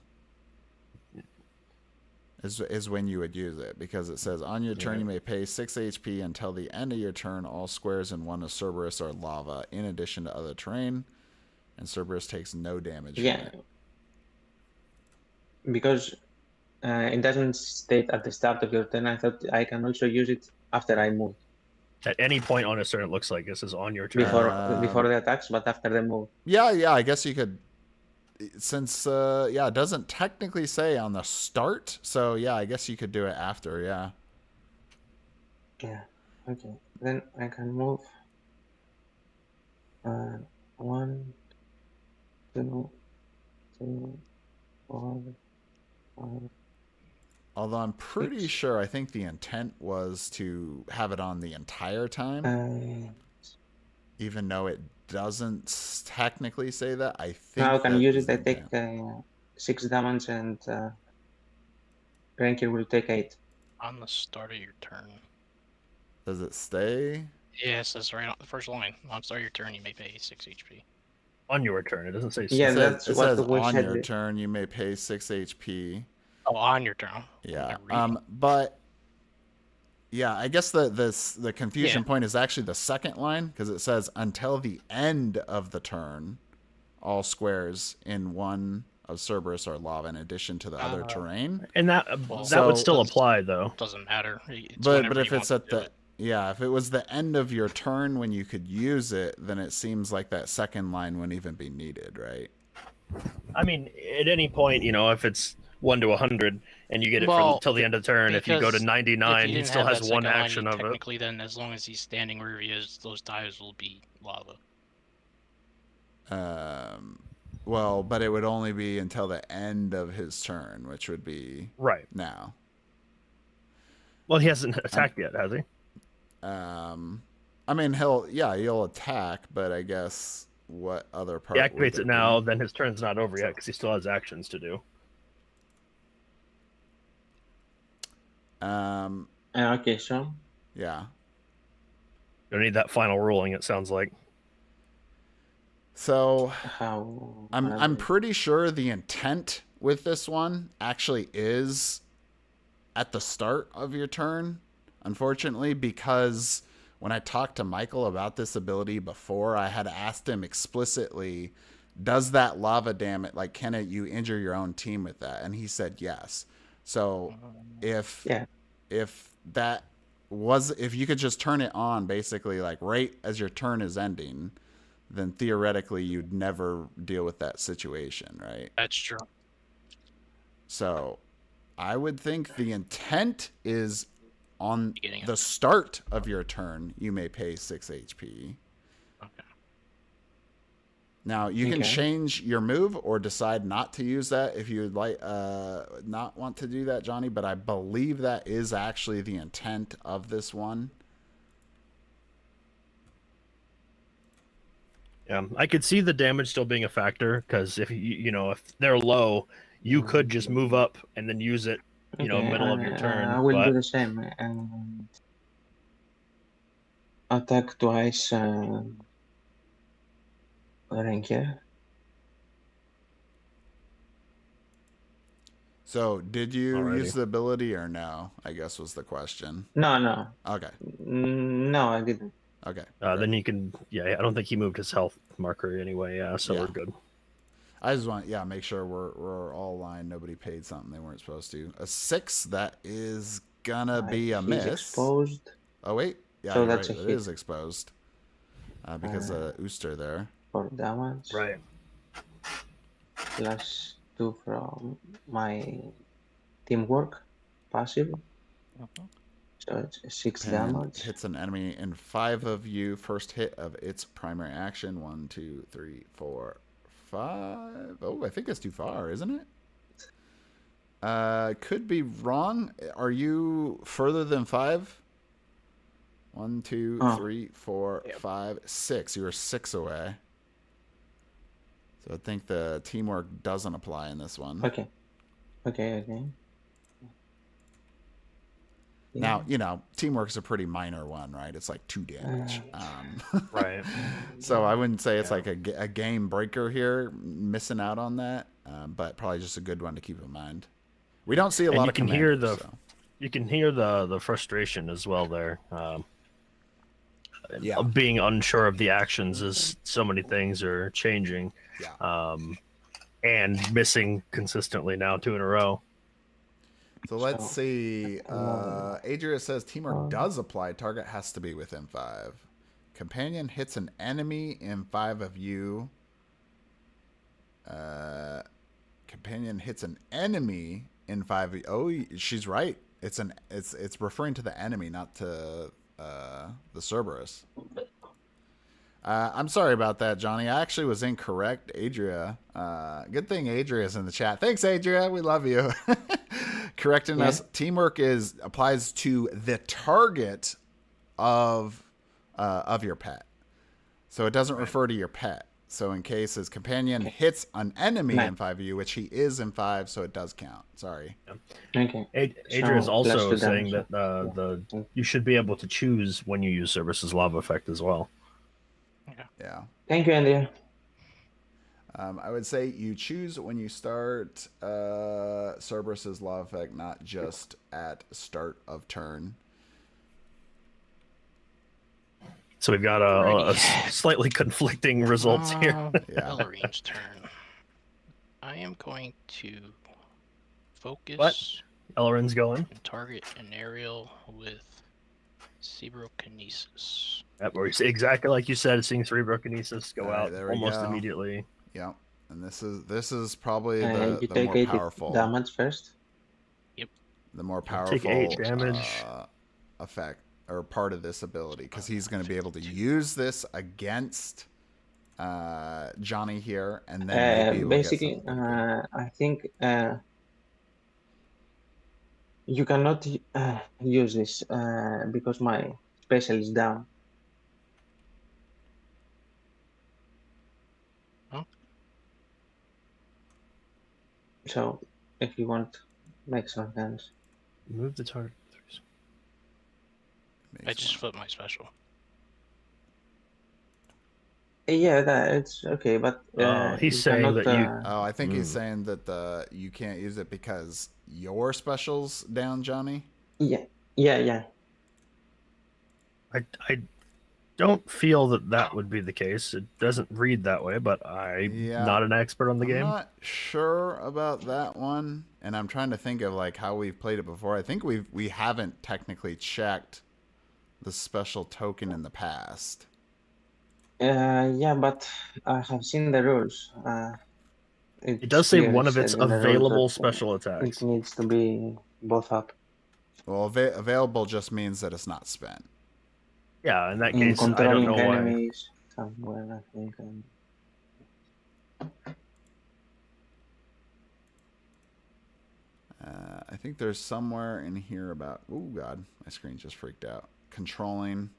is when you would use it, because it says on your turn you may pay 6 HP until the end of your turn. All squares in one of Cerberus are lava, in addition to other terrain, and Cerberus takes no damage. Yeah, from it. Because it doesn't state at the start of your turn. I thought I can also use it after I move. At any point on a turn, it looks like this is on your turn. Before the attacks, but after the move. Yeah, I guess you could, since it doesn't technically say on the start, so yeah, I guess you could do it after. Yeah. Okay, then I can move 1, 2, 3, 4, 5. Although I'm pretty sure, I think the intent was to have it on the entire time, even though it doesn't technically say that. I think now I can use it. I take 6 damage, and Rankin will take 8. On the start of your turn. Does it stay? Yes, that's right on the first line. On the start of your turn, you may pay 6 HP. On your turn, it doesn't say. Yeah, it says on your turn you may pay 6 HP. Oh, on your turn. Yeah. But yeah, I guess the confusion point is actually the second line, because it says until the end of the turn, all squares in one of Cerberus are lava, in addition to the other terrain. And that would still apply, though. Doesn't matter. But if it's at the if it was the end of your turn when you could use it, then it seems like that second line wouldn't even be needed, right? I mean, at any point, if it's 1 to 100 and you get it till the end of the turn, if you go to 99, he still has one action of it. Technically, then as long as he's standing where he is, those tiles will be lava. Well, but it would only be until the end of his turn, which would be Right. now. Well, he hasn't attacked yet, has he? I mean, he'll attack, but I guess what other part? He would activates there it now, be? then his turn's not over yet because he still has actions to do. Okay, so Yeah. Don't need that final ruling, it sounds like. So how? I'm pretty sure the intent with this one actually is at the start of your turn, unfortunately, because when I talked to Michael about this ability before, I had asked him explicitly, does that lava damage, like, can you injure your own team with that? And he said yes. So if that was, if you could just turn it on basically like right as your turn is ending, then theoretically you'd never deal with that situation, right? That's true. So I would think the intent is on Beginning of the start of your turn, you may pay 6 HP. Okay. Now, you can Okay. change your move or decide not to use that if you would like not want to do that, Johnny, but I believe that is actually the intent of this one. Yeah, I could see the damage still being a factor because if if they're low, you could just move up and then use it, Okay, middle of your turn. I will but do the same. Attack twice. Rank here. So, did you Alrighty. use the ability or no? I guess was the question. No. Okay. No, I didn't. Okay. then you can. Yeah, I don't think he moved his health marker anyway. Yeah, so Yeah. we're good. I just want, make sure we're all aligned. Nobody paid something they weren't supposed to. A 6, that is gonna be a He's miss. exposed. Oh wait, yeah, So you're that's right. a It hit. is exposed because of Ooster there. For damage. Right. +2 from my teamwork passive. So it's 6 And damage. hits an enemy in 5 of you. First hit of its primary action. 1, 2, 3, 4, 5. Oh, I think that's too far, isn't it? Could be wrong. Are you further than 5? 1, 2, 3, 4, 5, 6. You were 6 away. So I think the teamwork doesn't apply in this one. Okay. Now, teamwork's a pretty minor one, right? It's like 2 damage. Right. So I wouldn't say it's like a game breaker here, missing out on that, but probably just a good one to keep in mind. We don't see a lot you of can hear commanders, the you can hear the frustration as well there. Yeah. Being unsure of the actions as so many things are changing. Yeah. And missing consistently now 2 in a row. So let's see. Adria says teamwork does apply. Target has to be within 5. Companion hits an enemy in 5 of you. Companion hits an enemy in 5 of you. Oh, she's right. It's referring to the enemy, not to the Cerberus. I'm sorry about that, Johnny. I actually was incorrect. Adria. Good thing Adria's in the chat. Thanks, Adria. We love you. Correcting us. Teamwork applies to the target of your pet. So it doesn't refer to your pet. So in case his companion hits an enemy in 5 of you, which he is in 5, so it does count. Sorry. Okay. Adria is So, also +2 saying damage. that you should be able to choose when you use Cerberus's lava effect as well. Yeah. Thank you, Andrea. I would say you choose when you start Cerberus's law effect, not just at start of turn. So we've got a slightly conflicting results here. Yeah. Ellering's turn. I am going to focus What? Elrin's going. and target an aerial with Cerebrokinesis. Yep, where exactly like you said, seeing Cerebrokinesis go All right, out there we almost go. immediately. Yeah. And this is probably You the take more 8 powerful damage first. the more Take powerful 8 damage. Effect or part of this ability, because he's going to be able to use this against Johnny here, and then maybe we'll get basically, something pretty cool. I think you cannot use this because my special is down. Oh. So if you want, make some sense. Move the target. I just flipped my special. Yeah, it's okay, but He's you saying cannot. that you. Oh, I think he's saying that you can't use it because your special's down, Johnny. Yeah. I don't feel that would be the case. It doesn't read that way, but I'm not an expert on the game. I'm not sure about that one, and I'm trying to think of like how we've played it before. I think we haven't technically checked the special token in the past. Yeah, but I have seen the rules. It does say one of its in the rules available that, special attacks. It needs to be both up. Well, available just means that it's not spent. Yeah, in that In case, I don't controlling know why. enemies somewhere, I think. I think there's somewhere in here about. Oh God, my screen just freaked out. Controlling.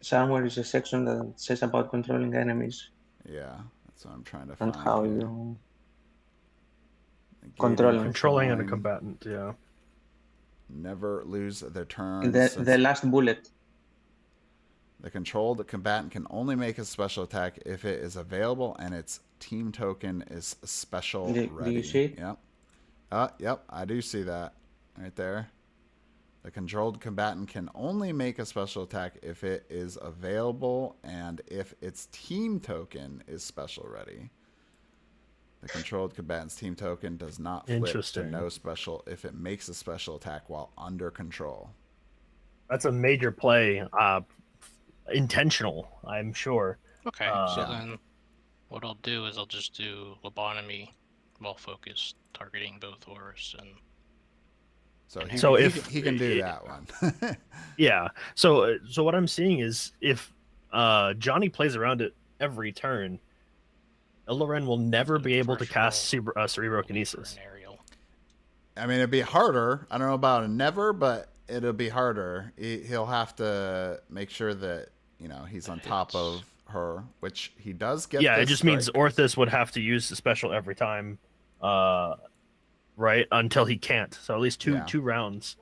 Somewhere is a section that says about controlling enemies Yeah, that's what I'm trying to find. and how here. you Negating, controlling a combatant. Yeah. Never lose their turn. the last bullet. The controlled combatant can only make a special attack if it is available and its team token is special ready. Do you see it? Yep. Yep, I do see that right there. The controlled combatant can only make a special attack if it is available and if its team token is special ready. The controlled combatant's team token does not flip to no special if it makes a special attack while under control. That's a major play. Intentional, I'm sure. Okay, so then what I'll do is I'll just do lobotomy while focused, targeting both Horus and. So if he can do that one. Yeah. So what I'm seeing is if Johnny plays around it every turn, Iloren will never be able to cast Cerebrokinesis. I mean, it'd be harder. I don't know about a never, but it'll be harder. He'll have to make sure that he's on top of her, which he does get. Yeah, it just means Orthus would have to use the special every time, right? Until he can't. So at least two rounds.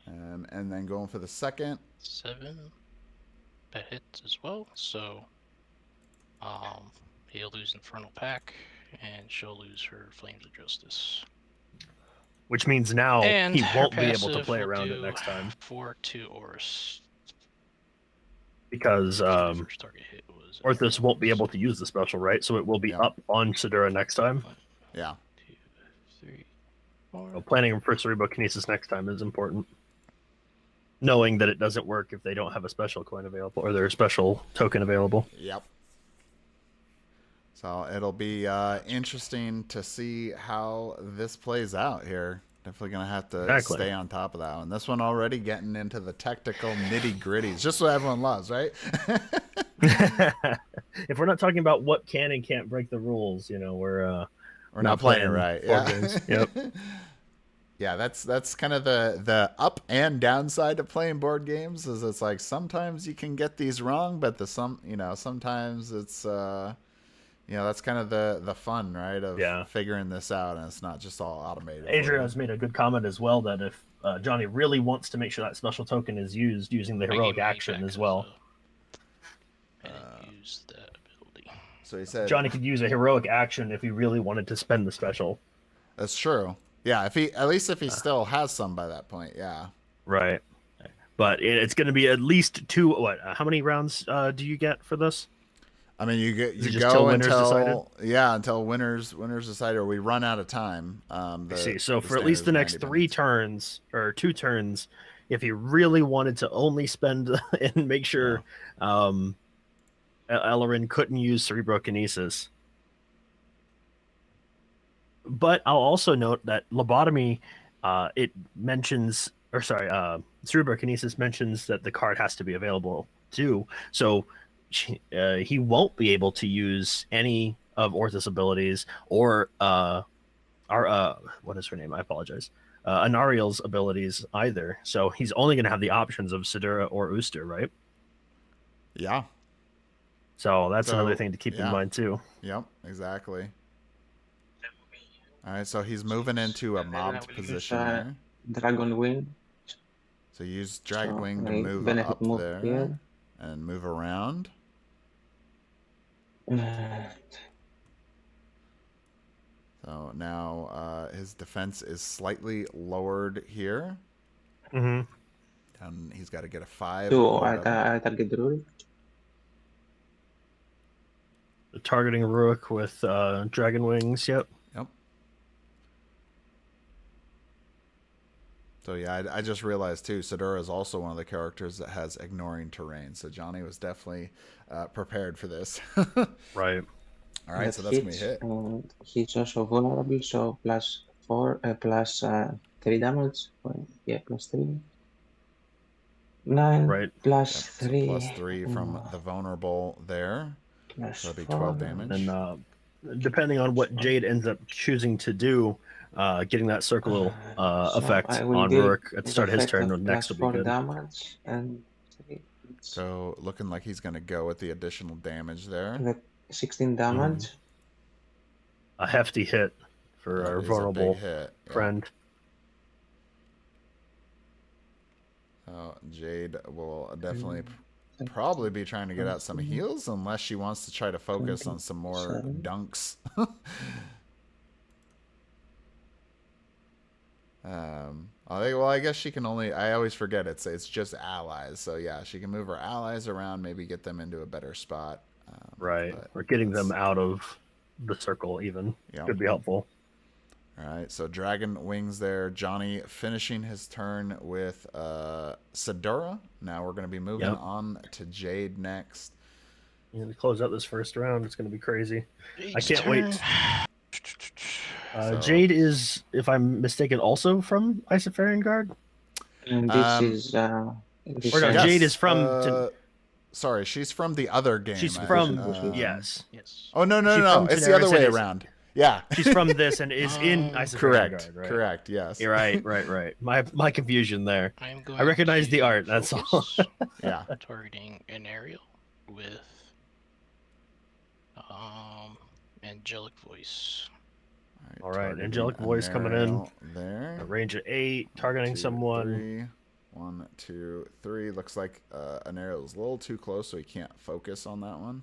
And then going for the second 7. That hits as well. So, he'll lose Infernal Pack, and she'll lose her Flames of Justice. Which means now he won't be able to play around it next time. 4/2 Horus. Because Orthus won't be able to use the special, right? So it will be up on Sidura next time. Yeah. 2, 3, 4. So planning for Cerebrokinesis next time is important. Knowing that it doesn't work if they don't have a special coin available or their special token available. Yep. So it'll be interesting to see how this plays out here. Definitely going to have to stay on top of that one. This one already getting into the technical nitty-gritties. Just what everyone loves, right? If we're not talking about what can and can't break the rules, we're not playing right. Yeah. Yep. Yeah, that's kind of the up and downside of playing board games. Is it's like sometimes you can get these wrong, but sometimes it's that's kind of the fun, right? Of figuring this out, and it's not just all automated. Adrian has made a good comment as well that if Johnny really wants to make sure that special token is used using the heroic action as well. Use that ability. So he said Johnny could use a heroic action if he really wanted to spend the special. That's true. Yeah, if he still has some by that point, yeah. Right. But it's going to be at least 2. What? How many rounds do you get for this? I mean, you go until winners decide, or we run out of time. I see. So for at least the next 3 turns or 2 turns, if he really wanted to only spend and make sure Iloren couldn't use Cerebrokinesis. But I'll also note that lobotomy, Cerebrokinesis mentions that the card has to be available too. So he won't be able to use any of Orthus' abilities or what is her name? I apologize. Anariel's abilities either. So he's only going to have the options of Sidura or Ooster, right? Yeah. So that's another So, thing to keep in yeah. mind too. Yep, exactly. All right, so he's moving into a And then I mobbed will use position there. Dragon Wing. So use Dragon So Wing to I move benefit up move there here. and move around. So now his defense is slightly lowered here. Mm-hmm. And he's got to get a 5. So or better. I target Druid. Targeting Rurik with Dragon Wings. Yep. Yep. So yeah, I just realized too, Sidura is also one of the characters that has ignoring terrain. So Johnny was definitely prepared for this. Right. All right, That so that's going to hits, be hit. and he's also vulnerable, so plus 3 damage. Yeah, plus 3. 9 Right. plus Yep, so 3. plus 3 from the vulnerable there. Plus So that'd be 4. 12 damage. And depending on what Jade ends up choosing to do, getting that circle So effect I will on deal Rurik at the the start of his effect turn of next plus will be 4 good. damage and 3. So looking like he's going to go with the additional damage there. The 16 damage. A hefty hit for That our is a vulnerable big hit. Yeah. friend. Jade will definitely probably be trying to get out some heals unless she wants to try to focus on some more 27. dunks. Well, I guess she can only. I always forget it's just allies. So yeah, she can move her allies around, maybe get them into a better spot. Right. but Or getting them out of the circle even could be helpful. All right, so Dragon Wings there. Johnny finishing his turn with Sidura. Now we're going to be moving on to Jade next. And to close out this first round, it's going to be crazy. I Jade's can't wait. turn. Jade is, if I'm mistaken, also from Isofarian Guard? And this is Or no, Yes, Jade is from... sorry, she's from the other game. She's from... Yes. Oh, no. She's It's the other Tanares way and around. Yeah. She's from this and is in Isofarian Correct. Guard, right? Correct, yes. You're right. My confusion there. I'm going I recognize the to art, that's all. focus Yeah. targeting an aerial with angelic voice. All right, targeting angelic voice coming in. Ariel there. A range of 8, targeting 2, someone. 3. 1, 2, 3. Looks like an arrow is a little too close, so he can't focus on that one.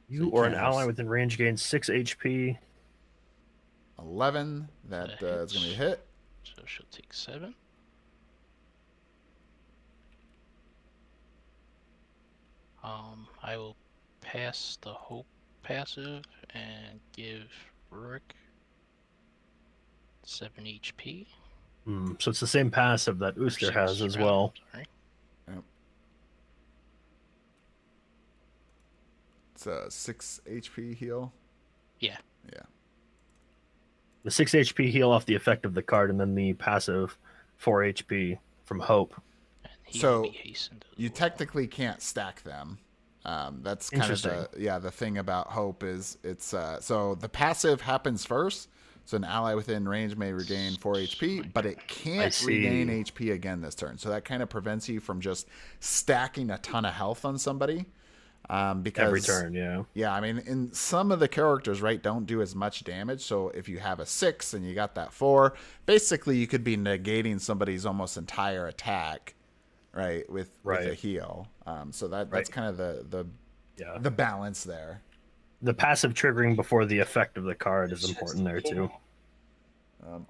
You So or an can't ally have within range gains 6 HP. 11. That is going to be hit. So she'll take 7. I will pass the hope passive and give Rurik 7 HP. So it's the same passive that Or Ooster 6, has as rather, well. Sorry. Yep. It's a 6 HP heal. Yeah. Yeah. The 6 HP heal off the effect of the card, and then the passive 4 HP from Hope. And he So, will be hastened as You well. technically can't stack them. That's kind of the thing about Hope is it's so the passive happens first. So an ally within range may regain 4 HP, but it can't regain HP again this turn. So that kind of prevents you from just stacking a ton of health on somebody. Because Every turn, yeah. Yeah, I mean, in some of the characters, right, don't do as much damage. So if you have a 6 and you got that 4, basically you could be negating somebody's almost entire attack, right, with a heal. So that's kind of the balance there. The passive triggering before the effect of the card is important there too.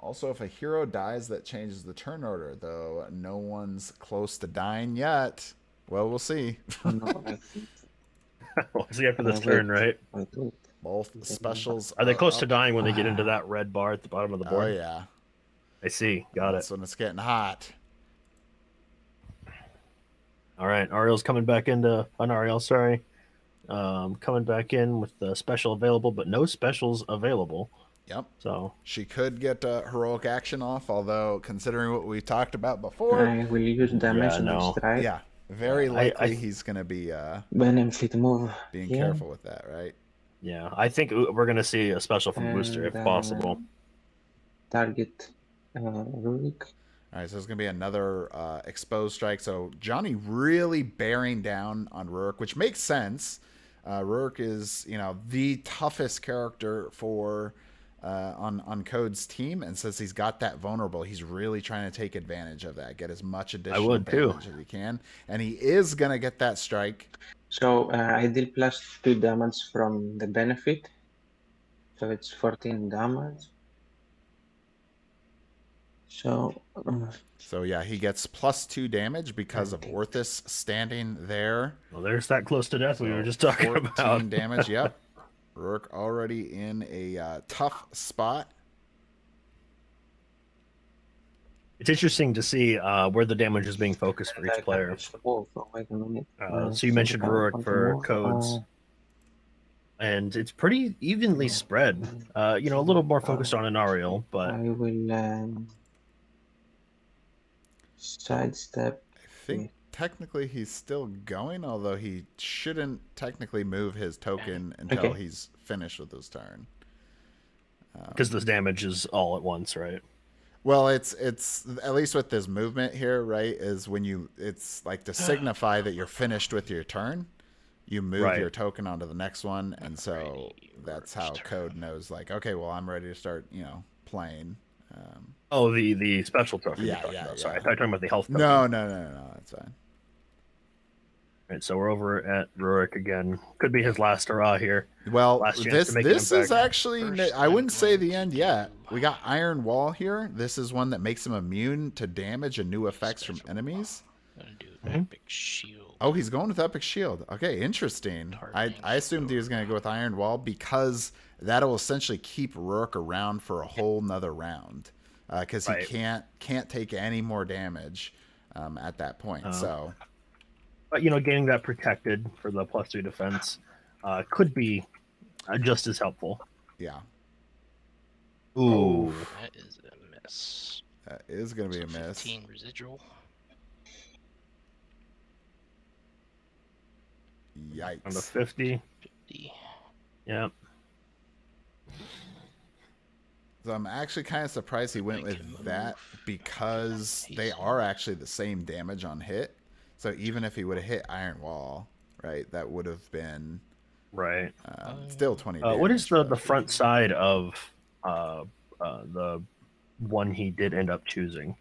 Also, if a hero dies, that changes the turn order, though no one's close to dying yet. Well, we'll see. We'll see after this turn, right? Both specials Are they close to up. dying when they get into that red bar at the bottom of the board? Oh, yeah. I see. Got That's when it's getting hot. All right, Ariel's coming back into... Ariel, sorry. Coming back in with the special available, but no specials available. Yep. So she could get heroic action off, although considering what we talked about before, I will use Dimensional Strike. Yeah, Very I- likely I- he's going to be Benefit move. being here. careful with that, right? Yeah, I think we're gonna see a special from Booster if And, possible. Target Rurik. All right, so there's going to be another exposed strike. So Johnny really bearing down on Rurik, which makes sense. Rurik is, the toughest character for on Code's team, and since he's got that vulnerable, he's really trying to take advantage of that, get as much additional would, too. damage as he can, and he is going to get that strike. So I deal +2 damage from the benefit. So it's 14 damage. So So yeah, he gets +2 damage because of Okay. Orthus standing there. Well, there's that close to death we were just talking 14 about. damage. Yep. Rurik already in a tough spot. It's interesting to see where the damage is being focused for each player. Oh, wait a minute. So you mentioned Rurik for Codes, and it's pretty evenly spread. A little more focused on an Ariel, but I will sidestep. I think technically he's still going, although he shouldn't technically move his token until Okay. he's finished with his turn. because this damage is all at once, right? Well, it's at least with this movement here, right? Is when it's like to signify that you're finished with your turn. You move Right. your token onto the next one, and so Alrighty, that's how Ruik's Code knows, like, okay, well, I'm ready to start, playing. Oh, the special token. Yeah, you're talking yeah, about. Sorry, yeah. I thought you were talking about the health token. No, that's fine. Right, so we're over at Rurik again. Could be his last hurrah here. Well, Last chance to make an this is impact. actually, First I wouldn't say the going end to yet. We got Iron Wall here. This is one that makes him immune to damage and new effects from enemies. Gonna do Mhm. epic shield. Oh, he's going with Epic Shield. Okay, interesting. I assumed he was going to go with Iron Wall because that'll essentially keep Rourke around for a whole nother round because Right. he can't take any more damage at that point. So But gaining that protected for the +2 defense could be just as helpful. yeah, Ooh, That is a miss. that is going to be So a miss. 15 residual. on the Yikes. 50. 50. Yep. So I'm actually kind of surprised he went Make with him that move. because they are actually the same damage on hit. So even if he would have hit Iron Wall, right, that would have been Right. still 20 What damage, is the but- front side of the one he did end up choosing?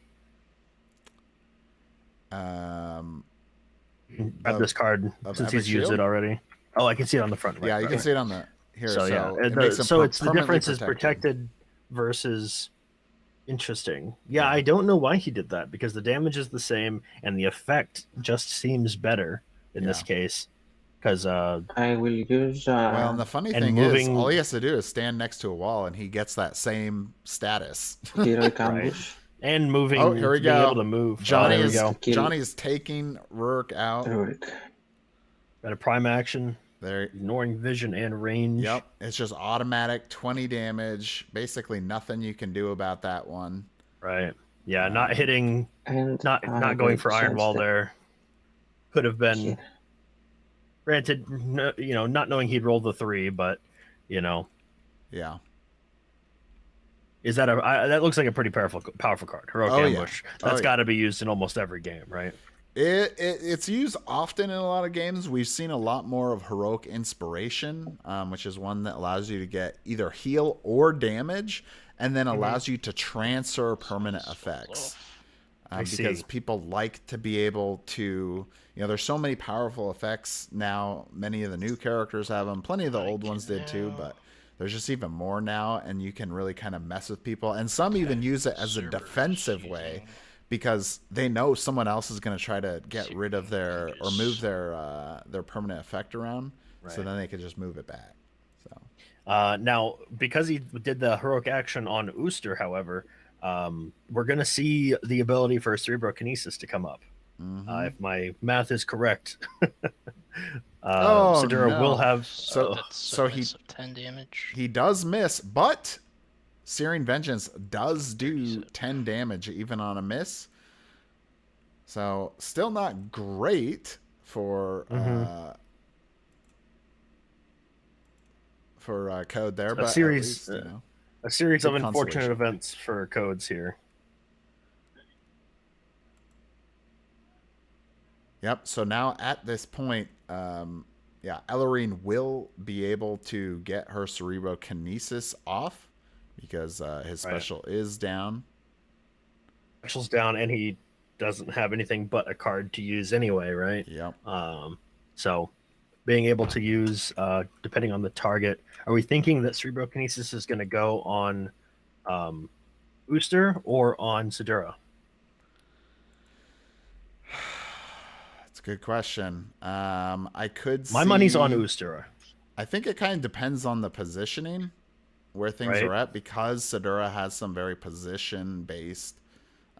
Grab of- this card of since Epic he's used Shield? it already. Oh, I can see it on the front. Right, yeah, you right, can right. see it on the here. So yeah, it makes him so it's the permanently difference is protected versus interesting. Yeah, Yeah. I don't know why he did that because the damage is the same and the effect just seems better in this Yeah. case because I will use. Well, and the funny and thing is, moving- all he has to do is stand next to a wall, and he gets that same status. heroic ambush. and moving. Oh, here we being go. Able to move. Johnny there we is go. Kill. Johnny's taking Rourke out. Rurik. Got a prime action, There. ignoring vision and range. Yep. It's just automatic 20 damage. Basically, nothing you can do about that one. Right. Yeah, not hitting, And not I going will for Iron Wall sidestep there. Could have been. here. Granted, not knowing he'd roll the 3, but Yeah. is that that looks like a pretty powerful card. Heroic Oh, yeah. Ambush. Oh, That's yeah. got to be used in almost every game, right? It's used often in a lot of games. We've seen a lot more of Heroic Inspiration, which is one that allows you to get either heal or damage, and then allows you to transfer permanent effects. I Because see. people like to be able to, there's so many powerful effects now. Many of the new characters have them. Plenty of the old ones did too, but there's just even more now, and you can really kind of mess with people. And some even use it as a Servers defensive way, using- because they know someone else is going to try to get rid of their or move their permanent effect around, so Right. then they could just move it back. So Now, because he did the heroic action on Ooster, however, we're going to see the ability for Cerebrokinesis to come up. If my math is correct, Oh, Sidura no. will have. So- That's so a he- miss of 10 damage. he does miss, but Searing Vengeance does do 10 damage even on a miss. So still not great for Code there, but at least, a series of good unfortunate consolation. events for Codes here. Yep. So now at this point, Ellerine will be able to get her Cerebrokinesis off because his special is down. Special's down, and he doesn't have anything but a card to use anyway, right? Yep. So being able to use, depending on the target, are we thinking that Cerebrokinesis is going to go on Ooster or on Sedura? That's a good question. I could see... My money's on Ooster. I think it kind of depends on the positioning where things are at, because Sedura has some very position-based.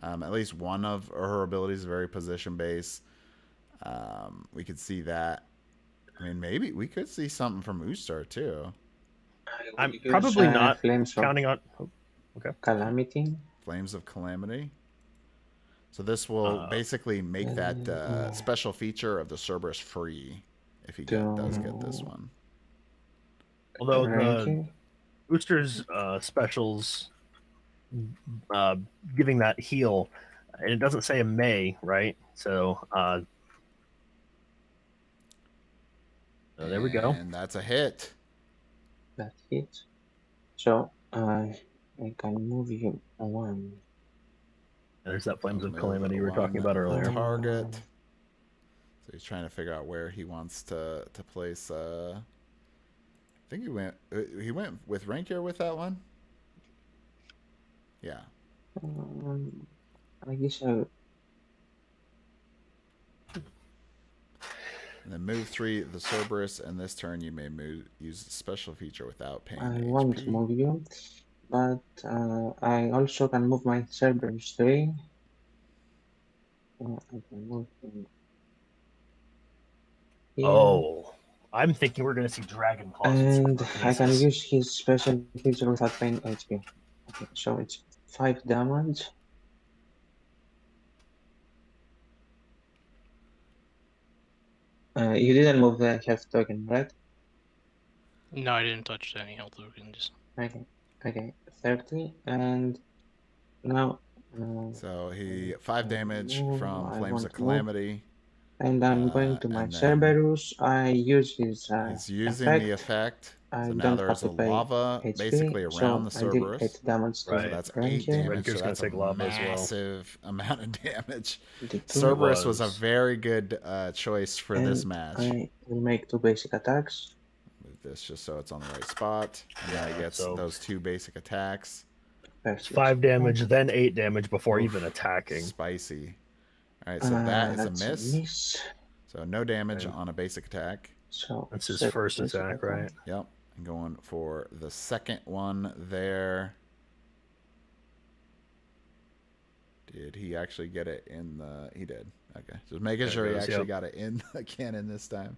At least one of her abilities is very position-based. We could see that. I mean, maybe we could see something from Ooster, too. I'm probably not counting on... Calamity. Flames of Calamity. So this will basically make that special feature of the Cerberus free if he does get this one. Although the Ooster's specials giving that heal, and it doesn't say a May, right? So there we go. And that's a hit. That hit. So I can move you one. There's that Flames of Calamity we were talking about earlier. Target. So he's trying to figure out where he wants to place. I think he went with Rankier with that one. Yeah. I guess I. And then move 3 the Cerberus, and this turn you may use a special feature without paying I HP. want to move you, but I also can move my Cerberus 3. I can move him here. Oh, I'm thinking we're going to see Dragon Claws. And I can use his special feature without paying HP. Okay, so it's 5 damage. You didn't move the health token, right? No, I didn't touch any health tokens. Okay, 30, and now... so he 5 damage from Flames of Calamity. And I'm going to my Cerberus. I use his he's using effect. the effect. I So now don't there's have a to pay lava HP, basically around the Cerberus. I did 8 damage to So that's 8 damage. So that's a massive amount of damage. Cerberus was a very good choice for this match. I will make 2 basic attacks. Move this just so it's on the right spot. And now he gets those 2 basic attacks. It's 5 damage, then 8 damage before even attacking. Spicy. All right, so that is a miss. So no damage on a basic attack. So that's his first attack, right? Yep. And going for the second one there. Did he actually get it in the... He did. Okay. Just making sure he actually got it in the cannon this time.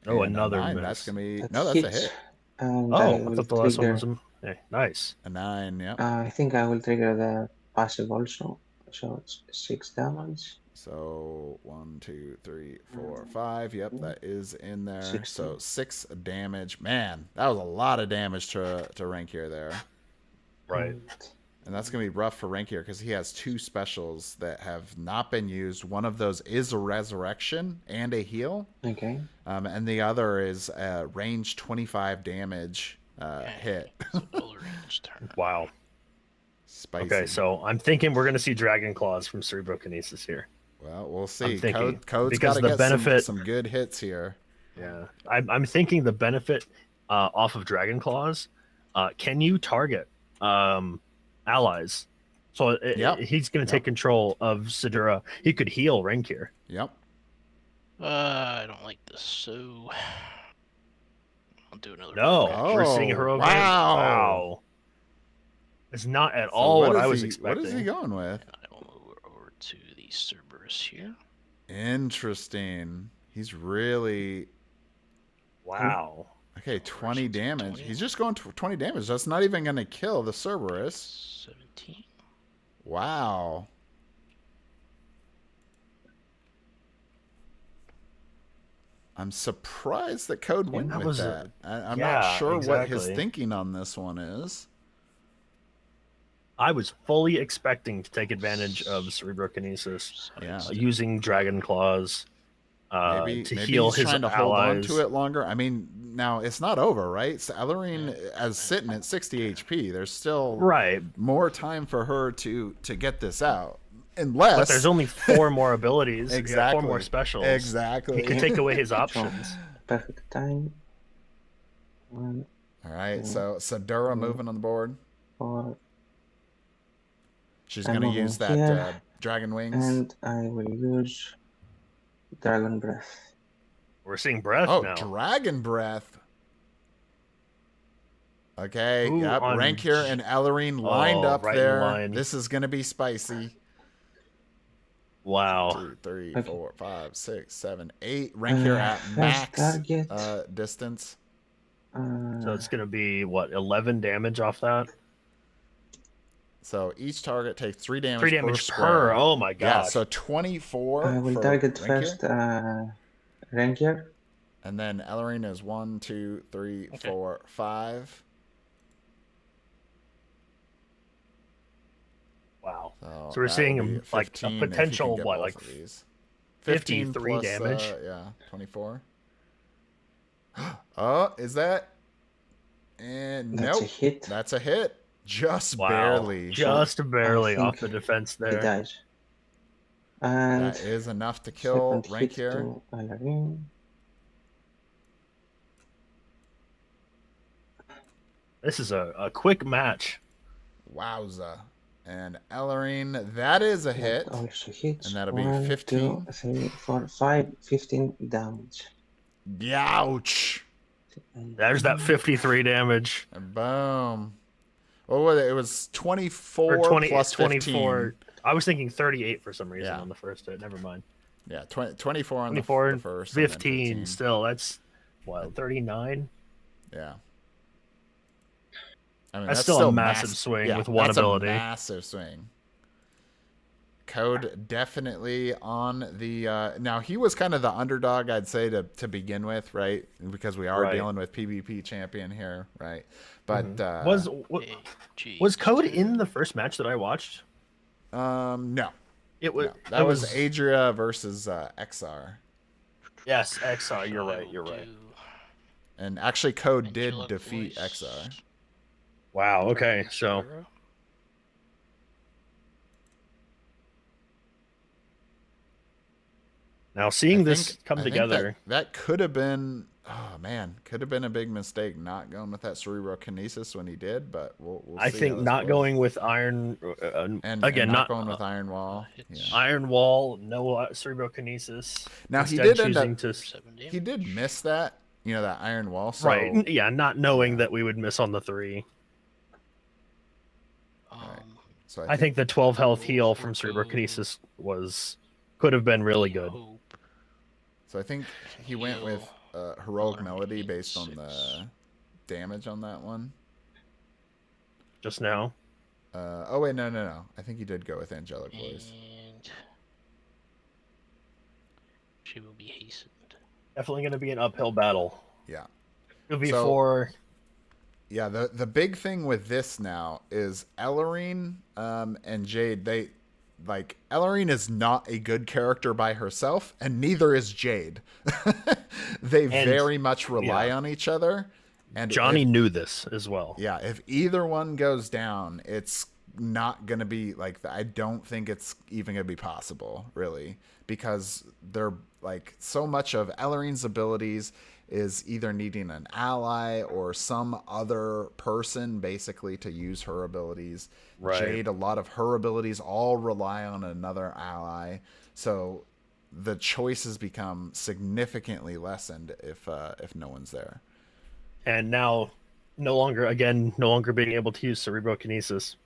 Oh, and another 9. miss. That's going to be... No, that's a hit. And I thought the last one was... Hey, nice. A 9, yep. I think I will trigger the passive also. So it's 6 damage. So 1, 2, 3, 4, 5. Yep, that is in there. 16. So 6 damage. Man, that was a lot of damage to Rankier there. Right. And that's going to be rough for Rankier because he has 2 specials that have not been used. One of those is a resurrection and a heal. Okay. And the other is a range 25 damage hit. Wow. Spicy. Okay, so I'm thinking we're going to see Dragon Claws from Cerebrokinesis here. Well, we'll see. Code's got to get some good hits here. Yeah, I'm thinking the benefit off of Dragon Claws. Can you target allies? So he's going to take control of Sedura. He could heal Rankier. Yep. I don't like this, so I'll do another. We're seeing heroic. Wow. It's not at all what I was expecting. What is he going with? I will move over to the Cerberus here. Interesting. He's really... Wow. Okay, 20 damage. 20. He's just going to 20 damage. That's not even going to kill the Cerberus. 17. Wow. I'm surprised that Code went that with was that. I'm yeah, not sure what his exactly. thinking on this one is. I was fully expecting to take advantage of Cerebrokinesis, Yeah. using Dragon Claws Maybe to maybe heal he's his trying to hold on to allies. it longer. I mean, now it's not over, right? So Ellerine as sitting at 60 HP. There's still Right, more time for her to get this out. but Unless there's only 4 more abilities. exactly 4 more specials. Exactly. He could take away his options. Perfect time. 1, All right, 2, so Sadura 3, moving on the board. 4. She's I'm gonna moving use that here, dragon wings. and I will use Dragon Breath. We're seeing breath Oh, now. dragon breath. Okay, Ooh, yep. on Rankir and Ellerine lined up right in there. line. This is gonna be spicy. Wow. 2, 3, Okay. 4, 5, 6, 7, 8. Rankir at First max target. distance. So it's going to be, what, 11 damage off that? So each target takes 3 damage 3 per damage square. per. Oh my Yeah, gosh. so 24 I will for target Rankir. first Ranger. And then Ellerine is 1, 2, 3, 4, 5. Wow. So we're that seeing will be him like a 15 if you potential, can get what, both like of these. 53 plus, damage? Yeah, 24. Oh, is that? And That's nope. a hit. That's a hit. Just Wow. barely. Just barely think off the defense He there. dies. And That is enough to kill second hit Rankir. to Alarin. This is a quick match. Wowza. And Ellerine, that is a hit. That also hits. And that'll be 1, 15. 2, 3, 4, 5, 15 damage. Ouch. There's that 53 damage. And boom. What was it? It was 24 Or 20, plus 24. 15. I was thinking 38 for some reason Yeah. on the first hit. Never mind. Yeah, 24 on 24 the and first. And then 15 still. That's, what, 39? Yeah. I mean, That's still a massive swing with one that's ability. A massive swing. Code definitely on the. Now he was kind of the underdog, I'd say, to begin with, right? Because we are Right. dealing with PvP champion here, right? But Was Code in the first match that I watched? no, It was. no. That was Adria versus XR, Yes, XR. You're right. You're right. and actually Code did Angelic defeat voice. XR. Wow. Okay. So now seeing this come I think together. that could have been. Oh man, could have been a big mistake not going with that cerebrokinesis when he did, but we'll I see think how this not goes. going with Iron. and again, not not going with Iron Wall. hits. Yeah. Iron Wall. No cerebrokinesis. Now he Instead did end choosing up. to. 7 damage. He did miss that, that Iron Wall. So, Right. Yeah. Not knowing that we would miss on the 3. So I think the 12 health heal We'll from go- cerebrokinesis could have been really good. Hope. So I think he went with heroic melody based on the damage on that one. Just now. Oh wait, no. I think he did go with angelic voice. And she will be hastened. Definitely going to be an uphill battle. Yeah. It'll be So- for. Yeah, the big thing with this now is Ellerine and Jade. Ellerine is not a good character by herself, and neither is Jade. They very much rely on each other. And Johnny knew this as well. Yeah, if either one goes down, it's not going to be I don't think it's even going to be possible, really, because they're so much of Ellerine's abilities is either needing an ally or some other person basically to use her abilities. Right. Jade, a lot of her abilities all rely on another ally. So the choices become significantly lessened if no one's there. And now, no longer being able to use cerebrokinesis,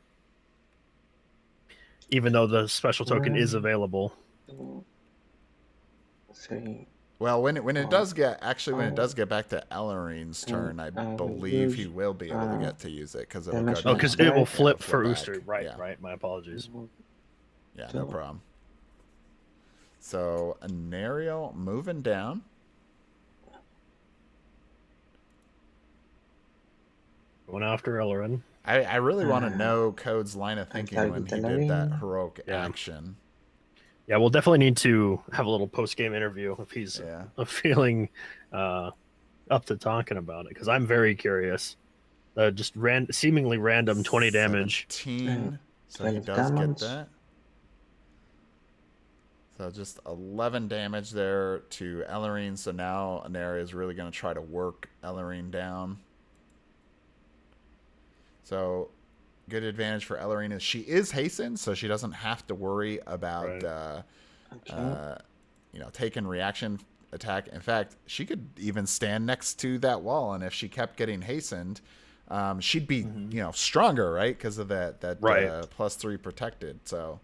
even though the special token is available. 2, 3. Well, when it does get back to Ellerine's turn, I believe he will be able to get to use it because it'll go damage down. Oh, because Yeah, it will flip flip for back. Ooster. Right, Yeah. right. My apologies. Yeah, no problem. So Anariel moving down. Going after Ellerin. I really want to Uh, know Code's line of I thinking started when with he did that Ellerin. heroic Yeah. action. Yeah, we'll definitely need to have a little post-game interview if he's Yeah. feeling up to talking about it, because I'm very curious. Just seemingly random 20 damage. 17. So he 12 does get damage. that. So just 11 damage there to Ellerine. So now Anera is really going to try to work Ellerine down. So good advantage for Ellerine is she is hastened, so she doesn't have to worry about Okay. taking reaction attack. In fact, she could even stand next to that wall, and if she kept getting hastened, she'd be stronger, right? Because of that Right. +3 protected. So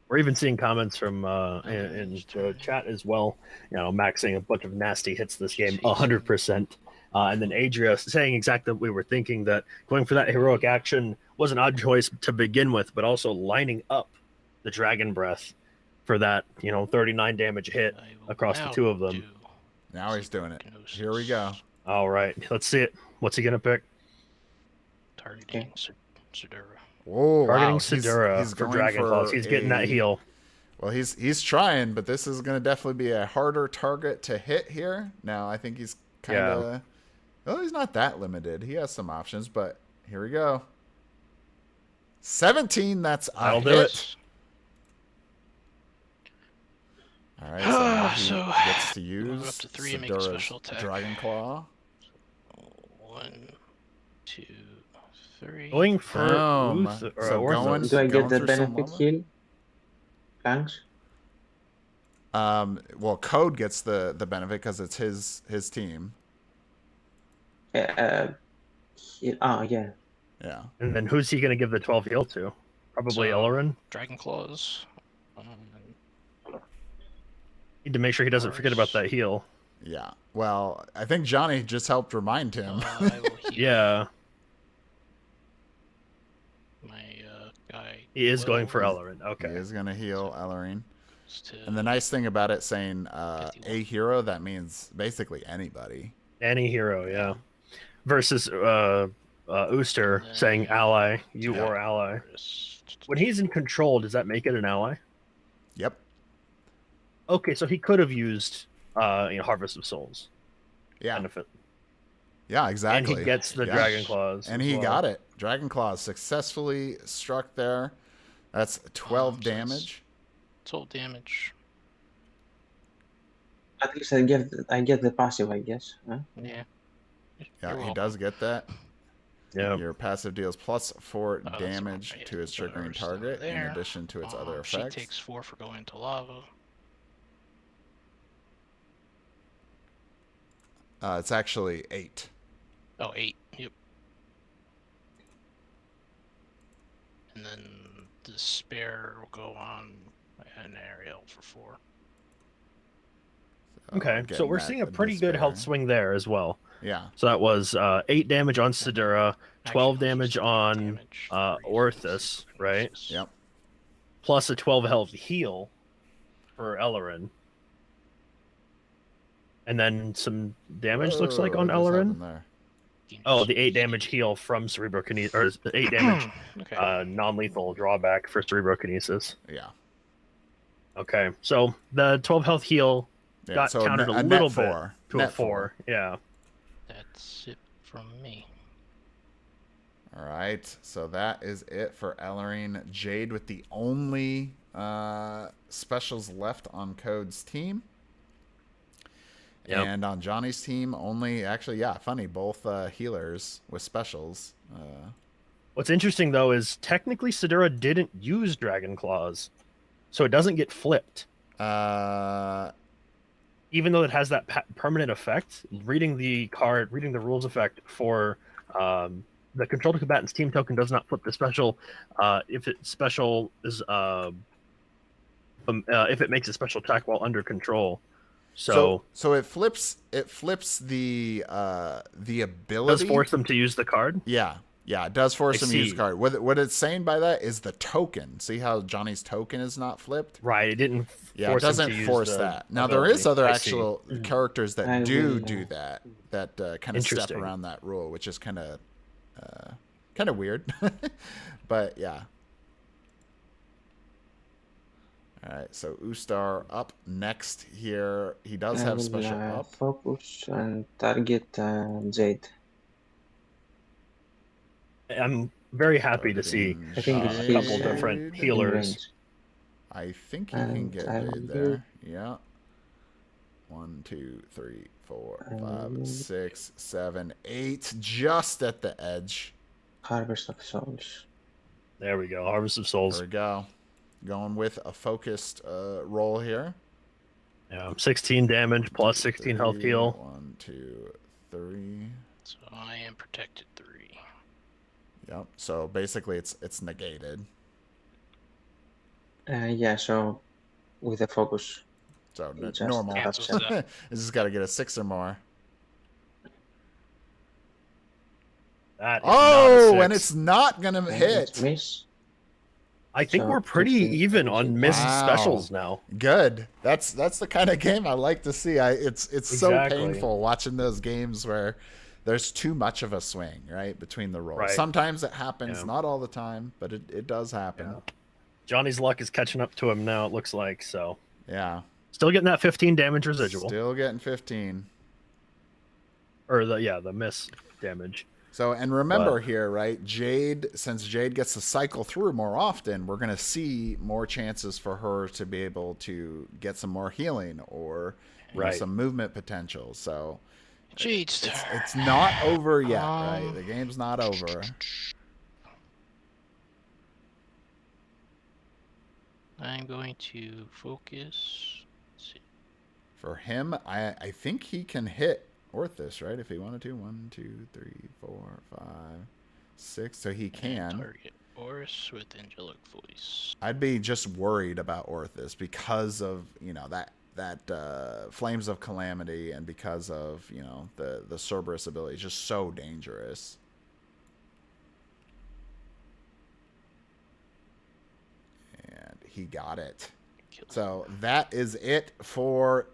We're even seeing comments from in the chat as well. Max saying a bunch of nasty hits this game, 100%. And then Adria saying exactly what we were thinking, that going for that heroic action was an odd choice to begin with, but also lining up the Dragon Breath for that 39 damage hit across the two of them. now he's doing it. Here we go. All right, let's see it. What's he gonna pick? Targeting Sidura. Whoa! Targeting Wow. Sidura He's for going Dragon for Claws. He's getting that heal. Well, he's trying, but this is going to definitely be a harder target to hit here. Now, I think he's kind of... Well, he's not that limited. He has some options, but here we go. 17, that's a That'll hit. do it. All right, so now he gets to use up to 3 and make a special Sidura's attack. Dragon Claw. 1, 2, 3. Going for Boom. Uth- or So Orthos. Do I get the for some benefit lava? heal? Thanks. Well, Code gets the benefit because it's his team. Yeah. Yeah. And then who's he going to give the 12 heal to? Probably Ellerin. Dragon Claws. Need to make sure he doesn't forget about that heal. Yeah. Well, I think Johnny just helped remind him. I will heal Yeah. my guy. He is going for Will. Ellerin. He Okay. is going to heal Ellerine. To And the nice thing about it saying 51. a hero, that means basically anybody. Any hero, yeah. Versus Ooster And then- saying ally, you Yeah. or ally. When he's in control, does that make it an ally? Yep. Okay, so he could have used Harvest of Souls Yeah. benefit. Yeah, exactly. And he gets the Yeah. Dragon Claws. And as he well. got it. Dragon Claws successfully struck there. That's 12 so it's- damage. 12 damage. At least I get the passive, I guess. Huh? Yeah. Yeah, he does get that. Yeah. Your passive deals +4 that's damage right. to its triggering There's that target in there. addition to its other She effects. takes 4 for going into lava. It's actually 8. Oh, 8. Yep. And then the spare will go on an aerial for 4. Okay, so getting we're that seeing a pretty good health despair. swing there as well. Yeah. So that was 8 damage on Sidura, 12 Actually, damage on Orthos, right? Yep. Plus a 12 health heal for Ellerin. And then some damage looks like on Whoa, what just Ellerin. happened there? Oh, the 8 damage heal from Cerebrokinesis, or the 8 damage Okay. non-lethal drawback for Cerebrokinesis. Yeah. Okay, so the 12 health heal Yeah, got so countered a net little 4. bit to Net a 4. Yeah. That's it from me. All right, so that is it for Ellerine. Jade with the only specials left on Code's team. Yep. And on Johnny's team, only, actually, yeah, funny, both healers with specials. What's interesting, though, is technically Sidura didn't use Dragon Claws, so it doesn't get flipped. Even though it has that permanent effect, reading the rules effect for the controlled combatant's team token does not flip the special if its special is if it makes a special attack while under control. So it flips the ability. does force them to use the card. Yeah, Yeah, it does force I him to use a see. card. What it's saying by that is the token. See how Johnny's token is not flipped? Right. It didn't Yeah, it force him doesn't to use force the that. Now there ability. is other I see. actual characters that I do will, that kind of step Interesting. around that rule, which is kind of weird. But yeah. All right, so Ustar up next here. He does I have will special up. focus and target Jade. I'm very happy to see Targeting I think a it's couple his different Jade. in healers. range. I think he can And get I Jade will there. Yeah. 1, 2, 3, 4, I 5, will 6, 7, 8. Just at the edge. Harvest of Souls. There we go. Harvest of There Souls. we go. Going with a focused roll here. Yeah, 16 damage plus 16 health heal. 1, 2, 3. So I am protected 3. Yep. So basically, it's negated. Yeah, so with the focus. So Just normal. cancels upset. that. It's just got to get a 6 or more. That is Oh, not a and 6. it's not gonna And hit. it's miss. I think so we're pretty 15 even on missed Wow. specials now. Good. That's the kind of game I like to see. It's so Exactly. painful watching those games where there's too much of a swing, right, between the rolls. Right. Sometimes it happens, Yeah. not all the time, but it does happen. Yeah. Johnny's luck is catching up to him now, it looks like. So Yeah. still getting that 15 damage residual. Still getting 15. Or the miss damage. So, and remember But- here, right? Since Jade gets to cycle through more often, we're going to see more chances for her to be able to get some more healing or Right. some movement potential. So, Jade's turn. it's not over yet, right? The game's not over. I'm going to focus. Let's see. For him, I think he can hit Orthus, right? If he wanted to. 1, 2, 3, 4, 5, 6. So he And can. target Oris with angelic voice. I'd be just worried about Orthus because of that Flames of Calamity and because of the Cerberus ability. It's just so dangerous. And he got it. Kill. So that is it for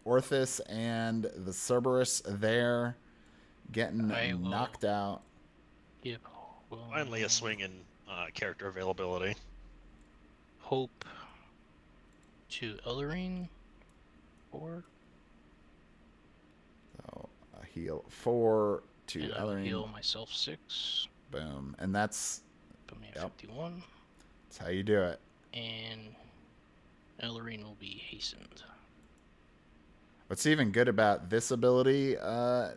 Orthus and the Cerberus there getting I will- knocked out. Give Finally, a swing in character availability. hope to Ellerine 4. So a heal 4 to And I will heal Ellering. myself 6. Boom. And that's Put me at Yep. 51. how you do it. And Ellerine will be hastened. What's even good about this ability,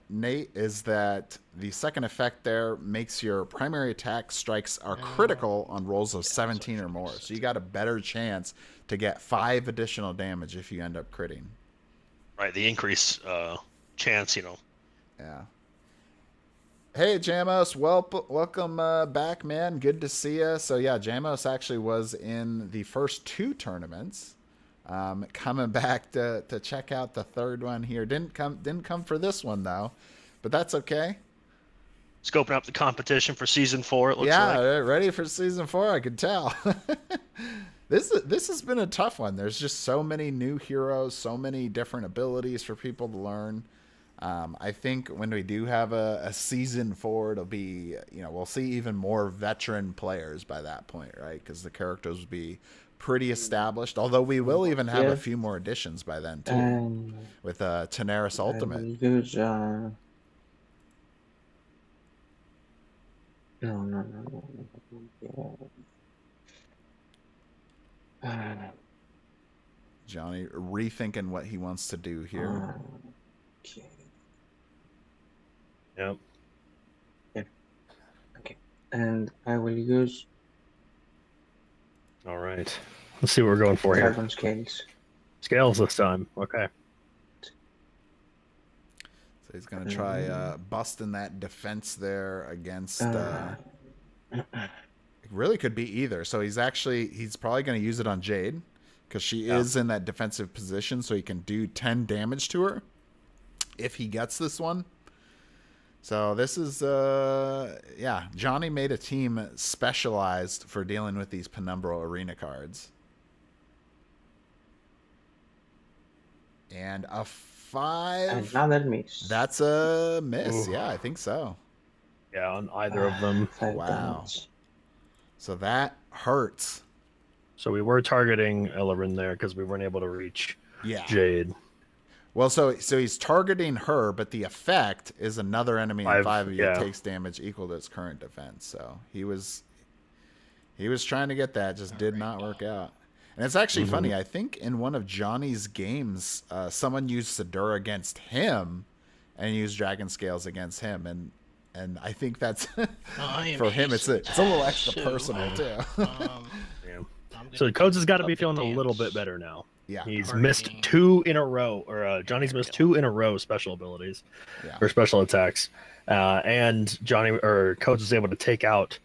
Nate, is that the second effect there makes your primary attack strikes are critical on rolls of 17 or more. So you got a better chance to get 5 additional damage if you end up critting. Right, the increase chance, Yeah. Hey, Jamos, welcome back, man. Good to see you. So yeah, Jamos actually was in the first 2 tournaments. Coming back to check out the third one here. Didn't come for this one though, but that's okay. Scoping up the competition for season 4. It looks Yeah, like. ready for season 4. I could tell. This has been a tough one. There's just so many new heroes, so many different abilities for people to learn. I think when we do have a season 4, it'll be we'll see even more veteran players by that point, right? Because the characters will be pretty established. Although we will even have Yeah. a few more additions by then too, And with Tanares I will Ultimate. use no. Johnny rethinking what he wants to do here. Okay. Yep. Okay. And I will use All right. Let's see what we're going for here. dragon scales. Scales this time. Okay. So he's going to try busting that defense there against... it really could be either. So he's probably going to use it on Jade because she is in that defensive position, so he can do 10 damage to her if he gets this one. So this is yeah, Johnny made a team specialized for dealing with these Penumbral Arena cards. And a 5. Another miss. That's a miss. Ooh. Yeah, I think so. Yeah, on either of them. 5 Wow. damage. So that hurts. So we were targeting Ellerin there because we weren't able to reach Yeah. Jade. Well, so he's targeting her, but the effect is another enemy in 5 of you yeah. takes damage equal to its current defense. So he was trying to get that, just did not work out. And it's actually funny. I think in one of Johnny's games, someone used Sedura against him, and used Dragon Scales against him, and I think that's for him. It's a little extra personal too. Yeah. So Codes has got to be feeling a little bit better now. Yeah, He's missed 2 in a row, or Johnny's missed 2 in a row special abilities or special attacks, and Johnny or Codes was able to take out.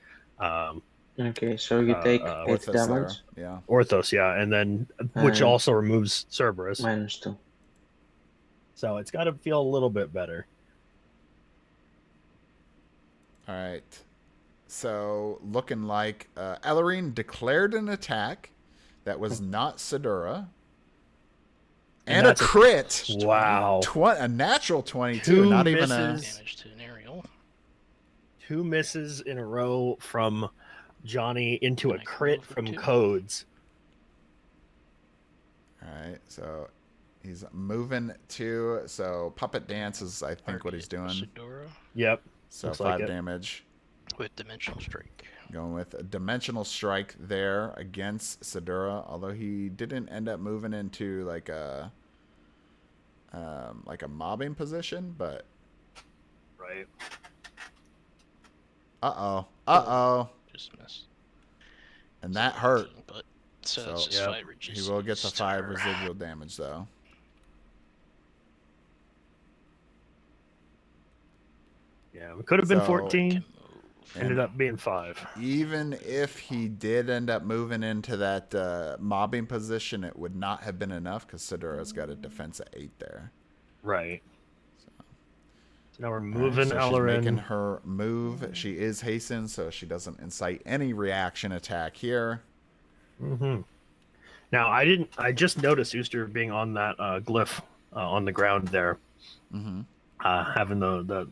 Okay, so you take 8 Orthos damage. there. Yeah. Orthos, yeah, and then which also removes Cerberus. -2. So it's got to feel a little bit better. All right. So looking like Ellerine declared an attack that was not Sedura. And a crit. Wow. A natural 22. Not even a... damage to an aerial. 2 misses in a row from Johnny into a Can I crit go for from 2? Codes. All right. So he's moving to... So Puppet Dance is, I think, what he's doing. Sedura Yep. So looks 5 like it. damage. with Dimensional Strike. Going with a Dimensional Strike there against Sedura, although he didn't end up moving into like a mobbing position, but Right. Just missed. And that hurt. But so it's just 5 reduced. He will get the 5 residual damage though. Yeah, it could have been So- 14. And Ended up being 5. even if he did end up moving into that mobbing position, it would not have been enough because Sedura's got a defense of 8 there. Right. So now we're All right, moving so she's making Ellerin. her move. She is hastened, so she doesn't incite any reaction attack here. Mm-hmm. Now I just noticed Ooster being on that glyph on the ground there. Mm-hmm. Having the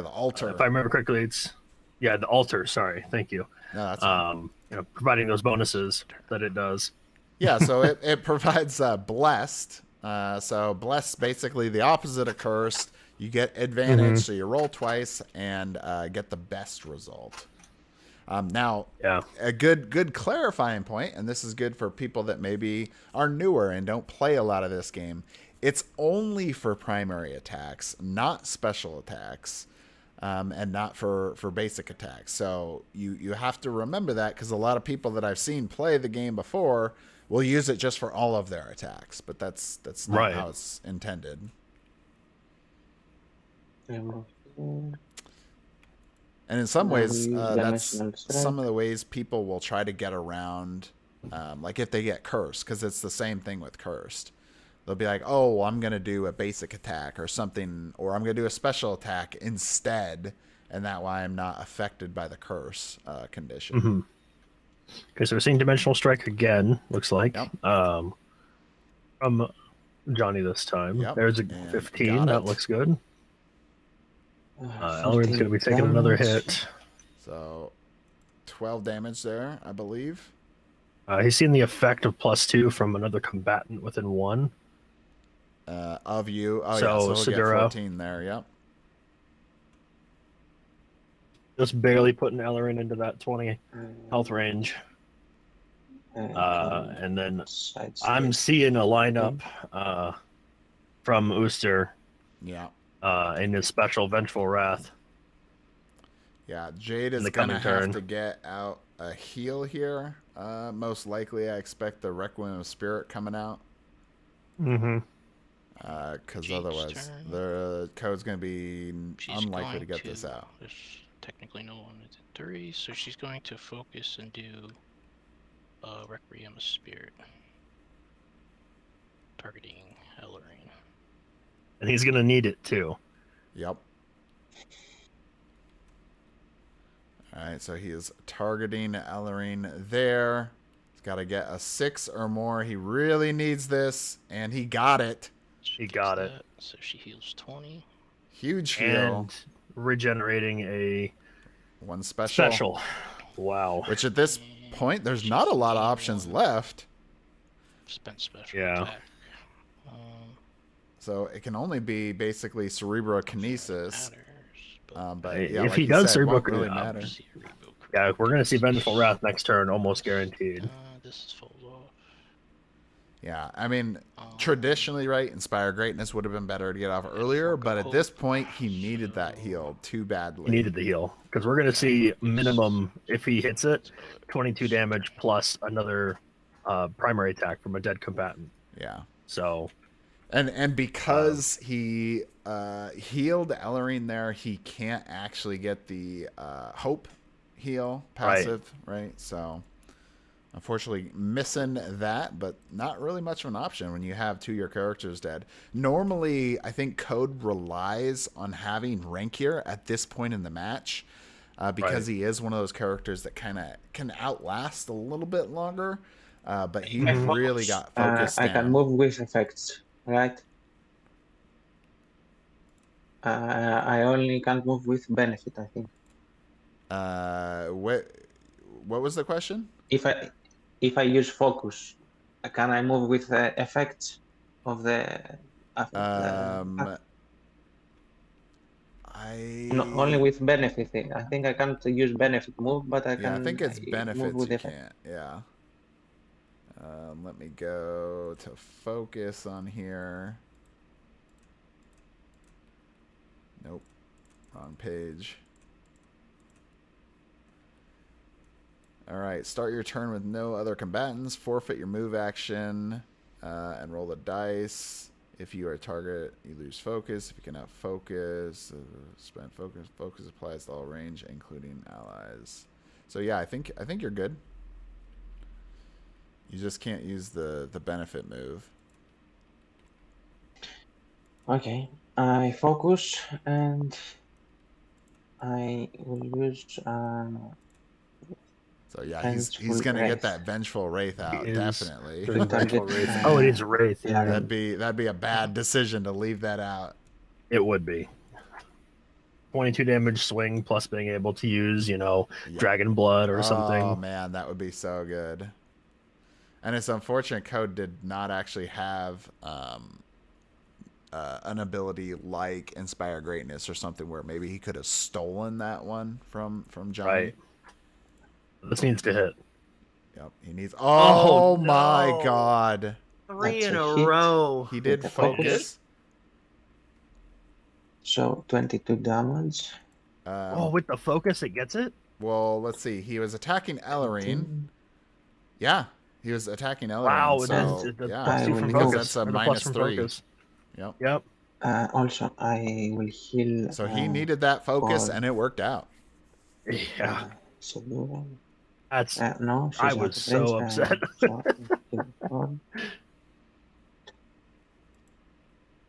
altar. if I remember correctly, it's the altar. Sorry, thank you. No, that's providing those bonuses that it does. Yeah, so it provides blessed. So blessed, basically the opposite of cursed. You get advantage, so you roll twice and get the best result. Now, a good clarifying point, and this is good for people that maybe are newer and don't play a lot of this game. It's only for primary attacks, not special attacks, and not for basic attacks. So you have to remember that, because a lot of people that I've seen play the game before will use it just for all of their attacks, but that's not how it's intended. And in some ways, that's some of the ways people will try to get around, like if they get cursed, because it's the same thing with cursed. They'll be like, oh, I'm going to do a basic attack or something, or I'm going to do a special attack instead, and that way I'm not affected by the curse condition. Mm-hmm. Okay, so we're seeing Dimensional Strike again, looks like. Yep. From Johnny this time. Yep. There's a And 15. That looks good. Elrin's going to be taking another hit. So 12 damage there, I believe. He's seen the effect of +2 from another combatant within 1. Of you. Oh, So, yeah, so we'll get Sedura. 14 there, yep. Just barely putting Ellerin into that 20 health range. And then I'm seeing a lineup from Ooster Yeah. in his special Vengeful Wrath. Yeah, Jade is the going to coming turn. have to get out a heal here. Most likely, I expect the Requiem of Spirit coming out. Mm-hmm. Because Jade's otherwise, turn. the code's going to be She's unlikely to going get this out. There's technically no one at 3, so she's going to focus and do Requiem of Spirit. Targeting Ellerin. And he's going to need it too. Yep. All right, so he is targeting Ellerine there. He's got to get a 6 or more. He really needs this, and he got it. He Does got it. that, so she heals 20. Huge heal. And regenerating a One special. special. Wow. Which at this point, there's not a lot of options left. Spent special Yeah. attack. So it can only be basically cerebrokinesis. Matters, but But If yeah, like he you does said, won't cerebrokinesis, really matter. Yeah, we're gonna see Vengeful Wrath next turn, almost guaranteed. This is falls off. Yeah, I mean, traditionally, right, Inspire Greatness would have been better to get off earlier, but at this point, he needed that heal too badly. He needed the heal because we're gonna see minimum, if he hits it, 22 damage plus another primary attack from a dead combatant. Yeah. So, and because he healed Ellerine there, he can't actually get the Hope heal passive, right? So, unfortunately, missing that, but not really much of an option when you have 2 of your characters dead. Normally, I think Code relies on having Rankier at this point in the match because he is one of those characters that kind of can outlast a little bit longer. But he really got focused I down. can move with effects, right? I only can't move with benefit, I think. What was the question? If I use focus, can I move with the effects of the? No, only with benefit. I think I can't use benefit move, but I can. Yeah, I think it's move benefits with you effect. can't. Yeah. Let me go to focus on here. Nope. Wrong page. All right. Start your turn with no other combatants. Forfeit your move action and roll the dice. If you are a target, you lose focus. If you cannot focus, spend focus. Focus applies to all range, including allies. So yeah, I think you're good. You just can't use the benefit move. Okay, I focus and I will use. So yeah, he's gonna get that Vengeful Wraith out, definitely. Vengeful Wraith. Oh, it is Wraith. Yeah, That'd be a bad decision to leave that out. it would be. 22 damage swing plus being able to use, Dragon Blood or something. Oh man, that would be so good. And it's unfortunate Code did not actually have an ability like Inspire Greatness or something where maybe he could have stolen that one from Johnny. Right. This needs to hit. Yep, he needs. Oh no. my God! 3 in That's a a hit. row. He did focus. So 22 damage. With the focus, it gets it? Well, let's see. He was attacking Ellerine. Yeah, he was attacking Ellerine. Wow, so, it does. yeah, plus 2 from because focus. that's a Or the plus minus from 3. focus. Yep. Yep. Also, I will heal. So he needed that focus, for- and it worked out. Yeah. Segura. That's. No, she's I out was of so range, upset. so heal for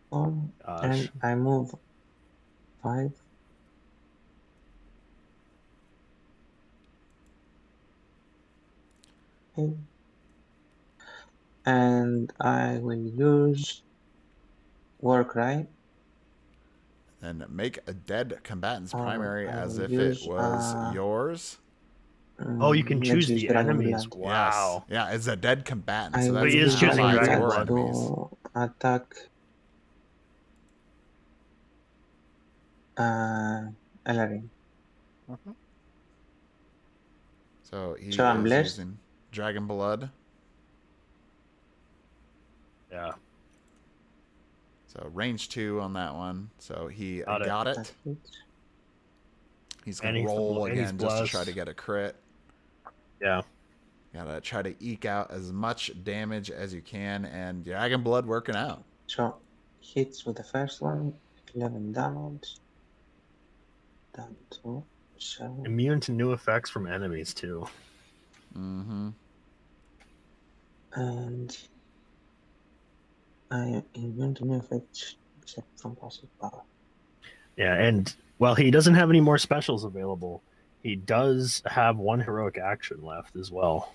4, Gosh. and I move 5. Okay. And I will use work, right? And make a dead combatant's primary I as will if use, it was yours. Oh, you can let's choose use the Dragon enemies. Blood. Wow. Yes. Yeah, it's a dead combatant. I So will that's He is use choosing allies Dragon or Blood. enemies. to attack Ellerin. So he So I'm is blessed. using Dragon Blood. Yeah. So range 2 on that one. So he Got got it. it. That He's And gonna he's roll and he's again just to try blessed. to get a crit. Yeah. Gotta try to eke out as much damage as you can, and Dragon Blood working out. So hits with the first one, 11 damage. Down to 7. Immune to new effects from enemies, too. Mm-hmm. And I am immune to new effects except from passive power. Yeah, and while he doesn't have any more specials available, he does have one heroic action left as well.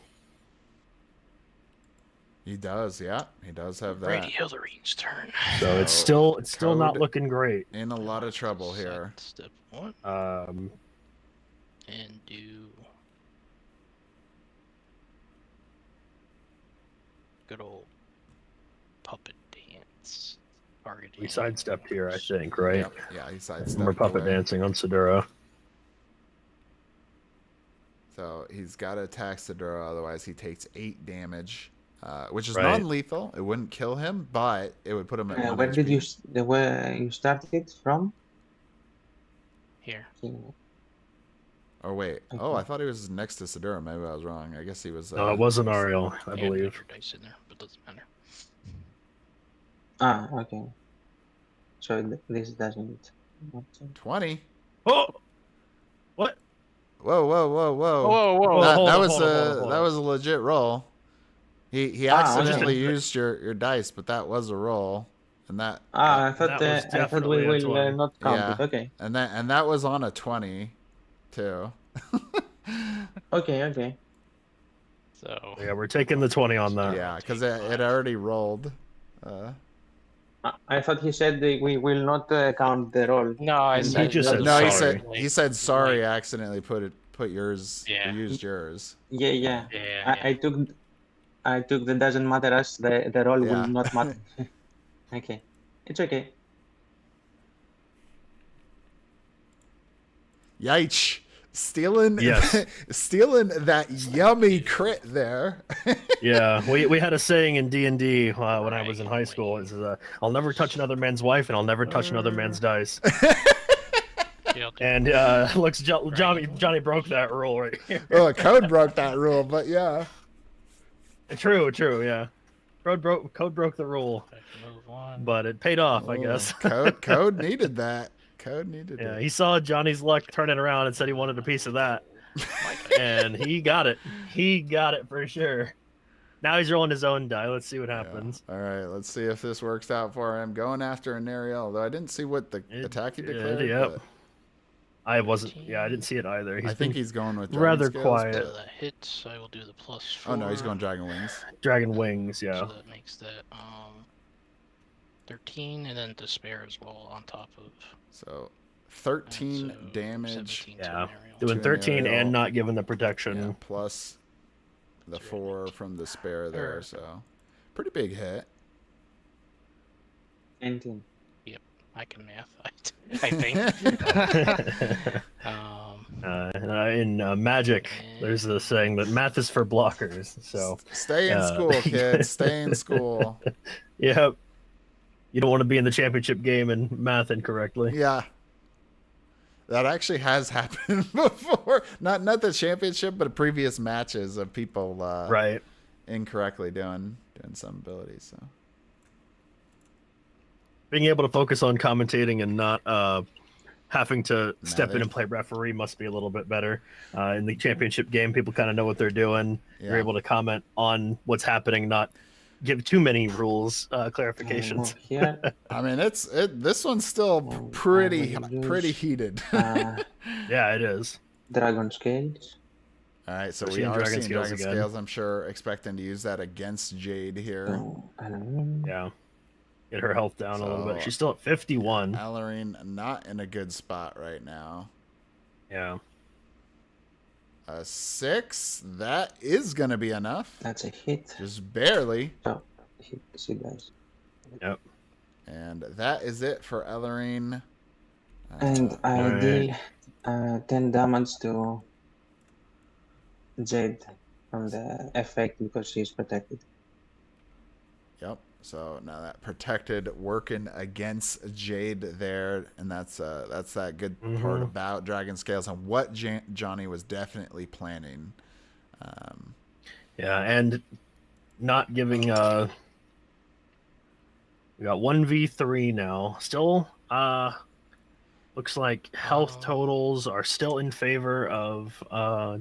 He does, yeah. He does have that. Brady Hilderine's turn. So it's still not Code looking great. in a lot of trouble here. Step 1 and do good old puppet dance. Targeting. We sidestepped here, I think, right? Yep. Yeah, he sidestepped. We're puppet away. dancing on Sidura. So he's got to attack Sidura, otherwise he takes 8 damage, which is Right. non-lethal. It wouldn't kill him, but it would put him at 1 Where did HP. where you started from? Here. Oh wait. Okay. Oh, I thought he was next to Sidura. Maybe I was wrong. I guess he was. No, it wasn't Ariel, I And believe. put your dice in there, but doesn't matter. Ah, okay. So this doesn't. 20. Oh, what? Whoa, whoa, whoa, whoa! Whoa! That, hold that on, was hold on, hold on. that was a legit roll. He Ah, accidentally okay. used your dice, but that was a roll, and that Ah, That was I thought we definitely a will 20. not count Yeah. it. Okay. and that was on a 20, too. Okay. So Yeah, we're taking the 20 on that. Yeah, because it already rolled. I thought he said that we will not count the roll. no, I And he said just said No, he sorry. said sorry. Accidentally put yours. Yeah. Used yours. Yeah. Yeah. I took the doesn't matter as the roll Yeah. will not matter. Okay. It's okay. Yikes! Stealing Yes. stealing that yummy crit there. Yeah, we had a saying in D&D when I was in high Right. school. Is I'll never touch another man's wife, and I'll never touch another man's dice. Yeah, And looks Johnny broke that rule right here. Oh, code broke that rule, but yeah. True, yeah. Code broke the rule, move one. but it paid off, I guess. Code needed that. Code needed Yeah, it. he saw Johnny's luck turning around and said he wanted a piece of that, and he got it. He got it for sure. Now he's rolling his own die. Let's see what happens. All right, let's see if this works out for him. Going after an Ariel, although I didn't see what the attack he declared. Yep. but I wasn't. Yeah, I didn't see it either. I think he's going with rather Dragon Scales, quiet. So that hits. I will do the +4. Oh no, he's going Dragon Wings. Dragon Wings. So Yeah. that makes that 13, and then despair as well on top of. So 13 so damage. 17 to Yeah. an aerial. Doing an 13 Ariel. and not giving the Yeah, protection. plus the So 4 from despair there. Or- So pretty big hit. 19. I can math. I think. In Magic, there's the saying that math is for blockers. So, Stay in school, kids. Stay in school. yep. You don't want to be in the championship game and math incorrectly. Yeah. That actually has happened before. Not the championship, but previous matches of people Right. incorrectly doing some abilities. So Being able to focus on commentating and not having to step in they- and play referee must be a little bit better. In the championship game, people kind of know what they're doing. Yeah. You're able to comment on what's happening, not give too many rules clarifications. Move here. I mean, this one's still pretty heated. Yeah, it is. Dragon scales. All right, so We're we seeing are Dragon seeing Scales Dragon again. Scales. I'm sure expecting to use that against Jade here. So, Alarin. Yeah. Get her health down a little So- bit. She's still at 51. Alarine not in a good spot right now. Yeah. A 6, that is going to be enough. That's a hit. Just barely. So, she does. Yep. And that is it for Alarine. And I Alright. deal 10 damage to Jade from the effect because she's protected. Yep. So now that protected working against Jade there, and that's that good part Mhm. about Dragon Scales and what Johnny was definitely planning. Yeah, and not giving we got 1v3 now. Still looks like health totals are still in favor of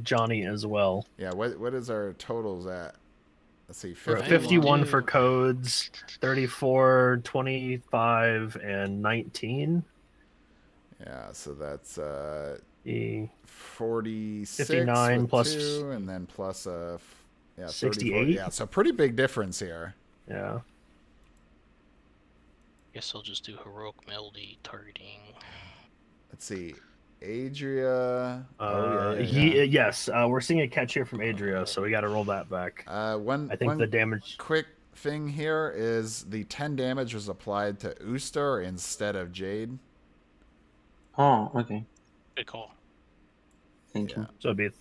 Johnny as well. Yeah. What is our totals at? Let's see. We're at 51. 51 for codes, 34, 25, and 19. Yeah, so that's The 46 59 with plus 2, and then plus 34. 68? Yeah, so pretty big difference here. Yeah. Guess I'll just do heroic melody targeting. Let's see. Adria. Yeah. Yes, we're seeing a catch here from Adria, so we got to roll that back. One, I think one the damage. quick thing here is the 10 damage was applied to Ooster instead of Jade. Oh, okay. Good call. Thank Yeah. you.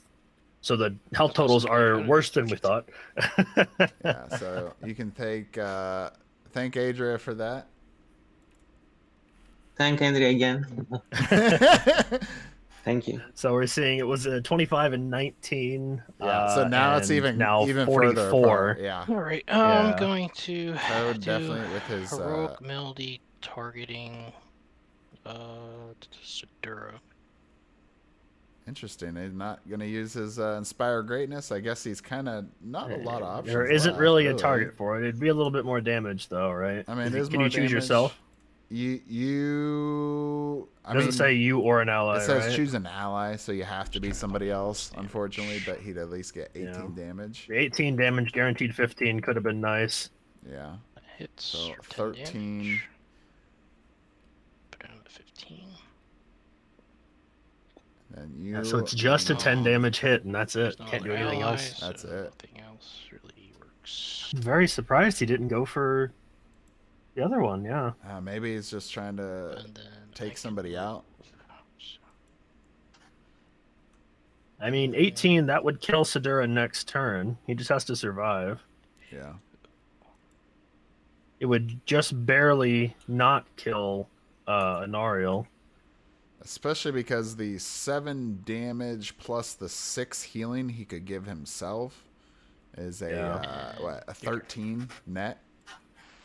So the health totals are worse than we thought. Yeah, so you can thank Adria for that. Thank Andrea again. Thank you. So we're seeing it was 25 and 19. Yeah, so now it's even 44. further apart. Yeah. All right, Yeah. I'm going to Code do definitely with his heroic melody targeting Sedura. Interesting. He's not going to use his Inspire Greatness. I guess he's kind of not a lot of options. There isn't left, really a target for it. It'd be a little bit more damage, though, right? I mean, Can you choose yourself? I Doesn't mean, say you or an ally. it says right? choose an ally, so you have to be somebody else, unfortunately. But he'd at least get 18 damage. The 18 damage, guaranteed 15 could have been nice. Yeah. That hits. So for 10 13. damage. Put it on to 15. And you. So it's just a 10 damage hit, and that's it. There's no Can't do other anything allies, else. That's so it. Nothing else really works. I'm very surprised he didn't go for the other one. Yeah. Maybe he's just trying to And then I take can- somebody out. I mean, 18, that would kill Sedura next turn. He just has to survive. Yeah. It would just barely not kill Anariel. Especially because the 7 damage plus the 6 healing he could give himself is a 13 net.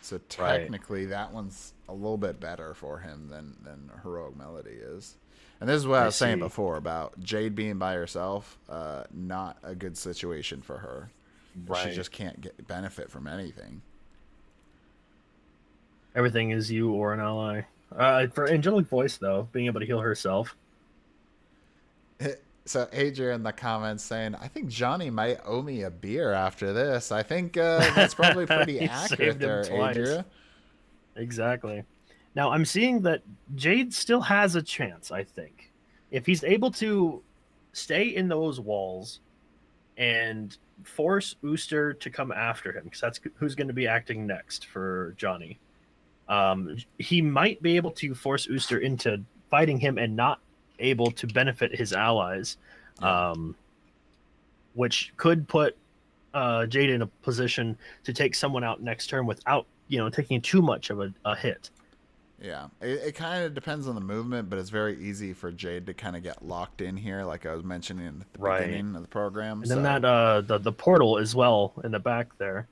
So technically that one's a little bit better for him than Heroic Melody is. And this is what I was saying before about Jade being by herself. Not a good situation for her. Right. She just can't get benefit from anything. Everything is you or an ally. For Angelic Voice, though, being able to heal herself. So Adria in the comments saying, I think Johnny might owe me a beer after this. I think that's probably pretty accurate there, Adria. Exactly. Now, I'm seeing that Jade still has a chance, I think. If he's able to stay in those walls and force Ooster to come after him, because that's who's going to be acting next for Johnny. He might be able to force Ooster into fighting him and not able to benefit his allies, which could put Jade in a position to take someone out next turn without, taking too much of a hit. Yeah, it kind of depends on the movement, but it's very easy for Jade to kind of get locked in here, like I was mentioning at the beginning of the program. And then that the portal as well in the back there.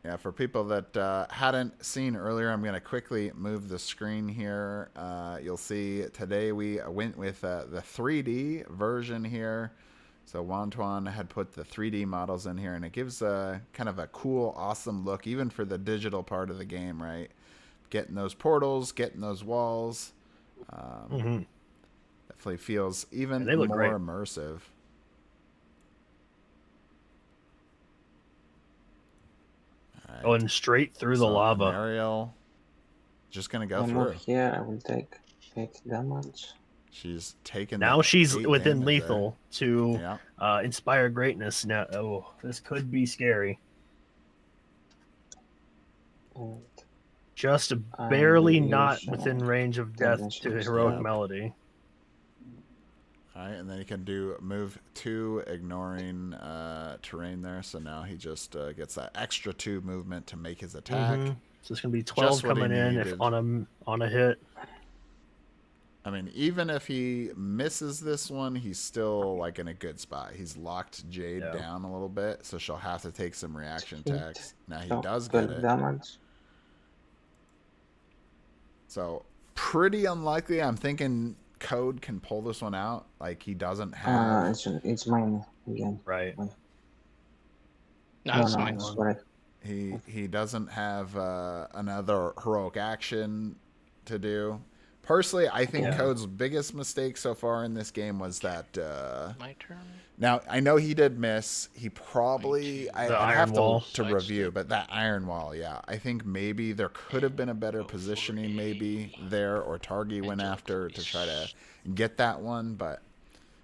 Yeah, for people that hadn't seen earlier, I'm going to quickly move the screen here. You'll see today we went with the 3D version here. So Wantuan had put the 3D models in here, and it gives kind of a cool, awesome look, even for the digital part of the game, right? Getting those portals, getting those walls. Definitely feels even more immersive. Right. Going straight through the lava. Ariel just going to go through. Here, I will take damage. She's taken. Now she's within lethal to inspire greatness. Now, this could be scary. And just barely not within range of death to Heroic Melody. All right, and then he can do move 2, ignoring terrain there. So now he just gets that extra 2 movement to make his attack. So it's gonna be 12 coming in if on a hit. I mean, even if he misses this one, he's still like in a good spot. He's locked Jade down a little bit, so she'll have to take some reaction attacks. Now he does get it. Damage. So pretty unlikely. I'm thinking Code can pull this one out. Like he doesn't have. It's mine again. Right. No, it's mine. He doesn't have another heroic action to do. Personally, I think Yeah. Code's biggest mistake so far in this game was that. My turn. Now I know he did miss. He probably I'd iron have wall. to review, but that iron wall, yeah, I think maybe there could have been a better positioning, maybe there, or Targi went after to try to get that one, but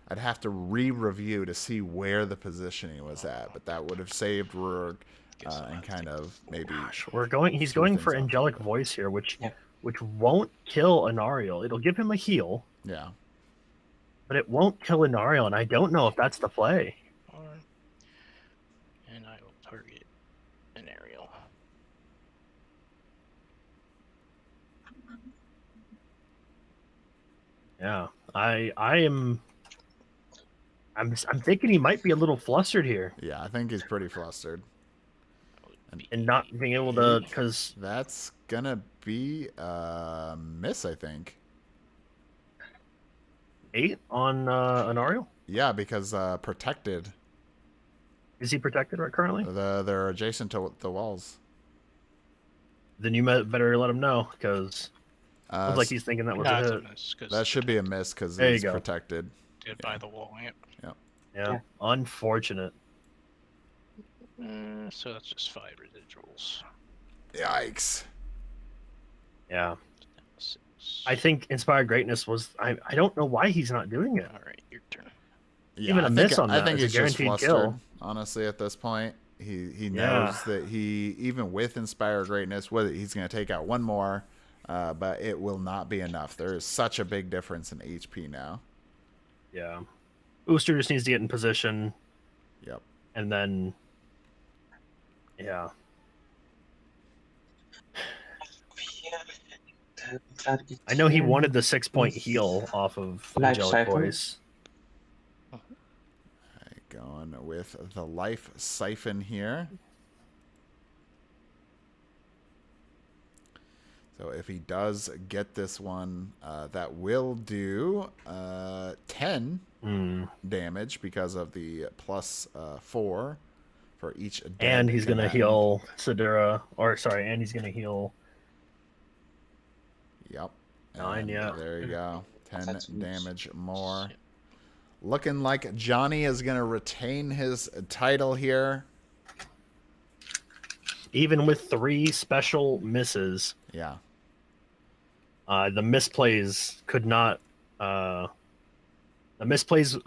I'd have to re-review to see where the positioning was at. But that would have saved Rurg and kind of maybe. Gosh, he's screw going things for up. angelic voice here, which Yeah. won't kill Anariel. It'll give him a heal, Yeah. but it won't kill Anariel, and I don't know if that's the play. And I will target an aerial. Yeah, I'm thinking he might be a little flustered here Yeah, I think he's pretty flustered. and not being able to, because That's gonna be a miss, I think. 8 on Anariel. Yeah, because protected. Is he protected right currently? They're adjacent to the walls. Then you better let him know, because looks like he's thinking that was Nah, a it's hit. a miss, 'cause that should be a miss because There you he's go. protected. Did by the wall. Yep. Yeah, unfortunate. So that's just 5 residuals. Yikes. Yeah, 6. I think Inspired Greatness was. I don't know why he's not doing it. All right, your turn. Yeah, Even a miss on I that think is a he's just guaranteed flustered. kill. Honestly, at this point, he Yeah. knows that even with Inspire Greatness, he's going to take out one more, but it will not be enough. There is such a big difference in HP now. Yeah, Booster just needs to get in position, Yep. and then, yeah, I know he wanted the 6-point heal off of Life Angelic Siphon. Voice. Alright, going with the Life Siphon here. So if he does get this one, that will do 10 damage because of the plus 4 for each dead And he's gonna combatant. heal Sidura, and he's gonna heal. Yep. 9, And yeah. there you go. 10 That's damage more. Yep. Looking like Johnny is going to retain his title here. Even with 3 special misses, Yeah. the misplays could not. The misplays,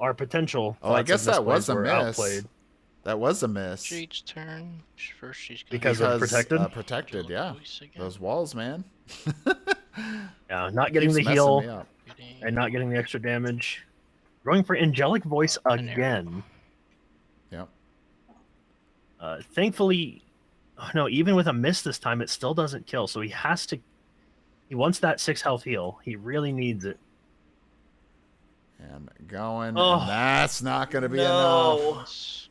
our potential. Oh, I thoughts guess of that was misplays a were miss. outplayed. That was a miss. Jade's turn. First, she's gonna Because of protected? Protected, yeah. Voice again. Those walls, man. Yeah, not getting Keeps the messing heal me up. Getting and not getting the extra damage. Going for Angelic Voice an arrow. again. Yep. Thankfully, oh no, even with a miss this time, it still doesn't kill. So he has to. He wants that 6 health heal. He really needs it. And going. Oh, And that's not going to be enough. It's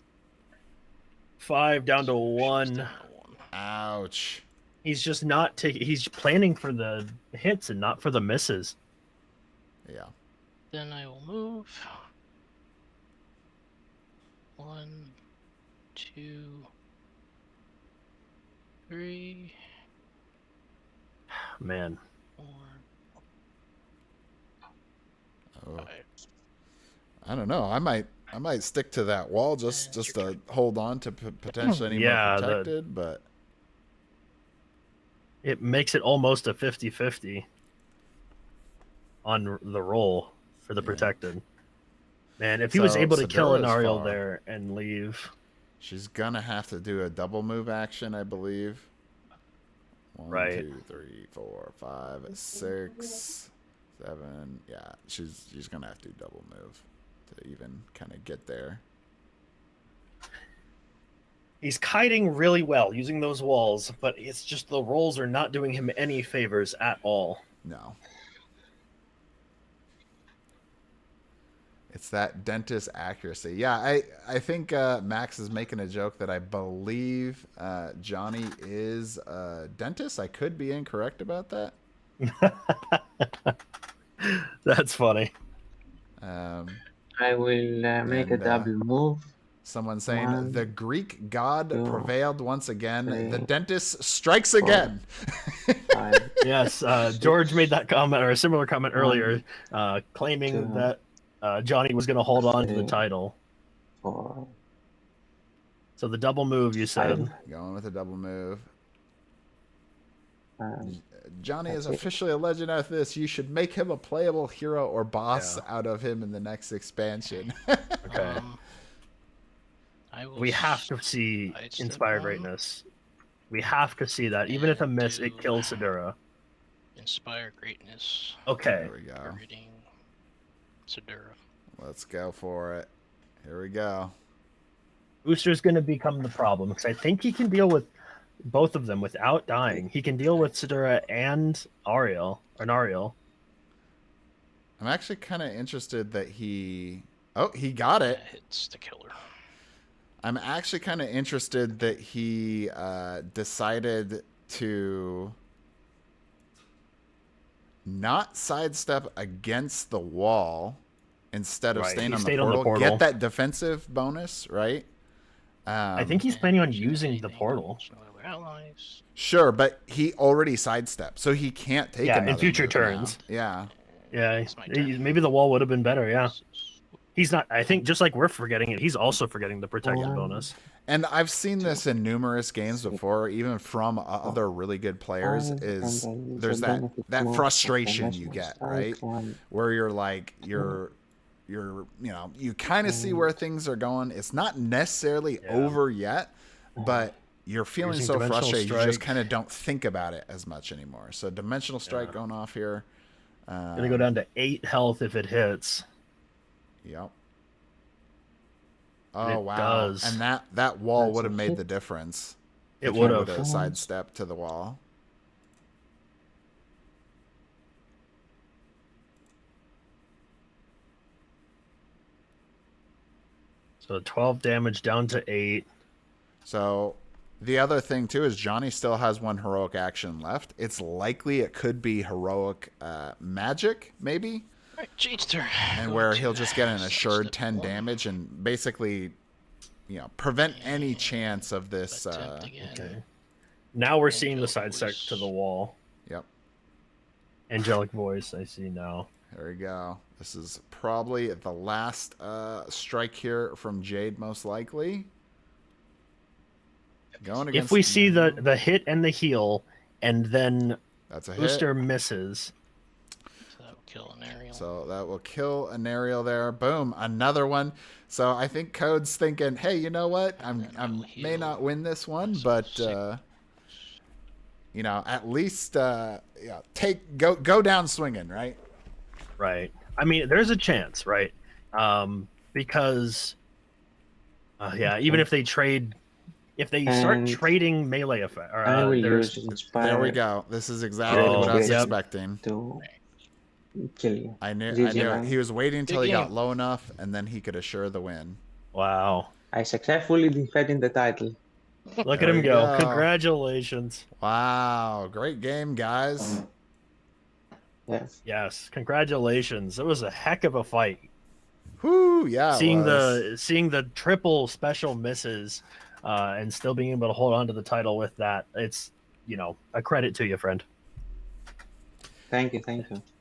5 down to she's 1. down to 1. Ouch. He's just not taking. He's planning for the hits and not for the misses. Yeah. Then I will move. 1, 2, 3, Man, 4, Oh, 5. I don't know. I might stick to that wall just to hold on to potentially any Yeah, more protected, but it makes it almost a 50-50 on the roll for the Yeah. protected. Man, if he was So, able to kill an Sidura's Ariel far. there and leave, she's gonna have to do a double move action, I believe. 1, Right. 2, 3, 4, 5, 6, 7. Yeah, she's gonna have to do double move to even kind of get there. he's kiting really well using those walls, but it's just the rolls are not doing him any favors at all. No. It's that dentist accuracy. Yeah, I think Max is making a joke that I believe Johnny is a dentist. I could be incorrect about that. That's funny. I will make a And, double move. Someone saying 1, the Greek god 2, prevailed once again. The 3, dentist strikes 4. again. Five, Yes, George made that comment or a similar comment earlier, claiming two, that Johnny was going to hold on to the three. title. 4, So the double move, you said. 5. Going with a double move. And Johnny is That's it. officially a legend after this. You should make him a playable hero or boss Yeah. out of him in the next expansion. Okay. I will We have to see sidestep Inspire one. Greatness. We have to see that. Even if a miss, it Do- kills Sidura. Inspire greatness. Okay. There we go. Targeting Sidura. Let's go for it. Here we go. Booster's going to become the problem because I think he can deal with both of them without dying. He can deal with Sidura and Ariel. I'm actually kind of interested that he... Oh, he got it. That hits the killer. I'm actually kind of interested that he decided to not sidestep against the wall instead of Right, staying he on the, stayed on the portal. portal. Get that defensive bonus, right? I think he's planning on using the portal. So we're allies. Sure, but he already sidestepped, so he can't take Yeah, in another future move now. turns. Yeah. Yeah, It's my turn. maybe the wall would have been better. Yeah, he's not. I think just like we're forgetting it, he's also forgetting the protected bonus. And I've seen this in numerous games before, even from other really good players, is there's that frustration you get, right? Where you're like, you kind of see where things are going. It's not necessarily over yet, but you're feeling Using so Dimensional frustrated, you just Strike. kind of don't think about it as much anymore. So Dimensional Strike going off here. Gonna go down to 8 health if it hits. Yep. And Oh it wow! does. And that wall That's would have a made hit. the difference. It if he would would have. have sidestepped to the wall. So 12 damage down to 8. So the other thing too is Johnny still has one heroic action left. It's likely it could be heroic magic, maybe, Alright, Jade's turn. and Go where to he'll just get an assured sidestep 10 one. damage and basically, prevent any chance of this. Attempt again. Okay. Now we're seeing the Angelic sidestep voice. to the wall. Yep. Angelic voice, I see now. There we go. This is probably the last strike here from Jade, most likely. Going against. If we see the hit and the heal, and then That's a Booster hit. misses, So that will kill an aerial. So that will kill an aerial there. Boom, another one. So I think Code's thinking, hey, you know what? I may not win this one, but at least go down swinging, right? right? I mean, there's a chance, right? Because, even if they trade, if they start And trading melee effect, or I will there's use Inspire There we go. This is exactly Oh, what I was yep. expecting. to kill you. I knew GG, it. man. He was waiting until he Big got game. low enough, and then he could assure the win. wow. I successfully defended the title. Look There at him we go! go. Congratulations. Wow, great game, guys. Yes. Yes, congratulations. It was a heck of a fight. Whoo, yeah. it seeing was. the triple special misses, and still being able to hold on to the title with that, it's a credit to you, friend. Thank you.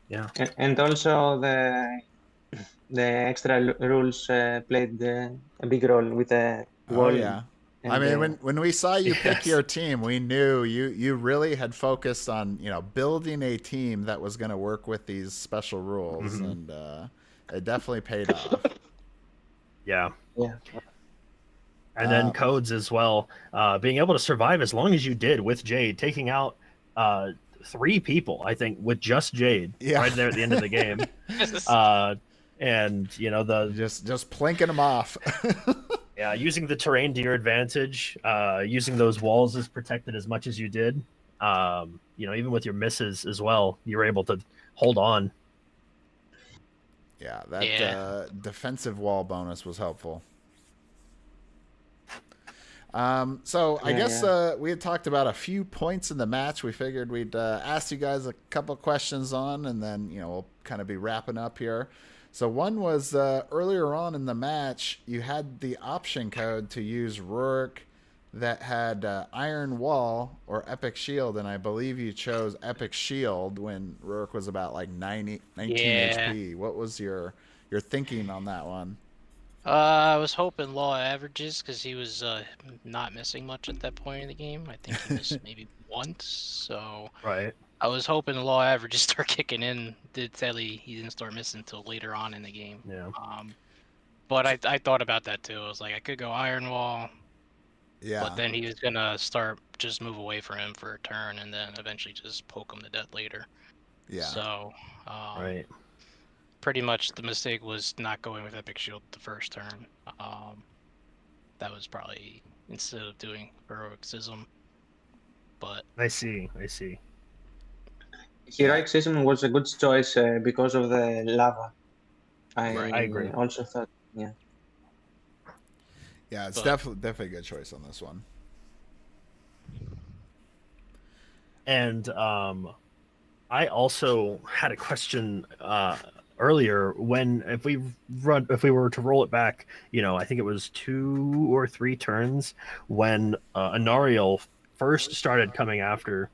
Yeah. And also the extra rules played a big role with the wall. Oh yeah. and I mean, the- when we saw you pick Yes. your team, we knew you really had focused on building a team that was going to work with these special rules, Mhm. and it definitely paid off. Yeah. Yeah. And then Uh, codes as well, being able to survive as long as you did with Jade, taking out 3 people, I think, with just Jade Yeah. right there at the end of the game. And the just plinking them off. using the terrain to your advantage, using those walls as protected as much as you did, even with your misses as well, you were able to hold on. Yeah, that defensive wall bonus was helpful. So I guess we had talked about a few points in the match. We figured we'd ask you guys a couple questions on, and then we'll kind of be wrapping up here. So one was earlier on in the match, you had the option code to use Rurik, that had Iron Wall or Epic Shield, and I believe you chose Epic Shield when Rourke was about like 19 Yeah. HP. What was your thinking on that one? I was hoping law averages because he was not missing much at that point in the game. I think he missed maybe once, so Right. I was hoping the law averages start kicking in. Sadly, he didn't start missing until later on in the game. Yeah. But I thought about that too. I was like, I could go Iron Wall, Yeah. but then he was gonna start just move away from him for a turn, and then eventually just poke him to death later. Yeah. So, Right. pretty much the mistake was not going with Epic Shield the first turn. That was probably instead of doing Heroicism. But I see. Heroicism was a good choice because of the lava. I agree. also thought, yeah. Yeah, it's But- definitely a good choice on this one. And I also had a question earlier when if we were to roll it back, I think it was 2 or 3 turns when Anariel first started coming after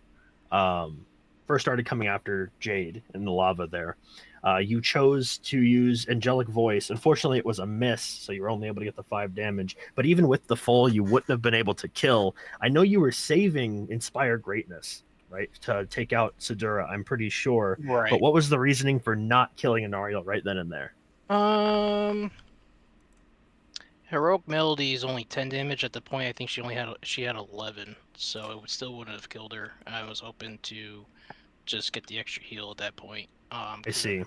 Jade in the lava there. You chose to use Angelic Voice. Unfortunately, it was a miss, so you were only able to get the 5 damage. But even with the full, you wouldn't have been able to kill. I know you were saving Inspire Greatness, right, to take out Sidura, I'm pretty sure. right. But what was the reasoning for not killing Anariel right then and there? Heroic Melody is only 10 damage at the point. I think she had 11, so it still wouldn't have killed her. I was hoping to just get the extra heal at that point. I see.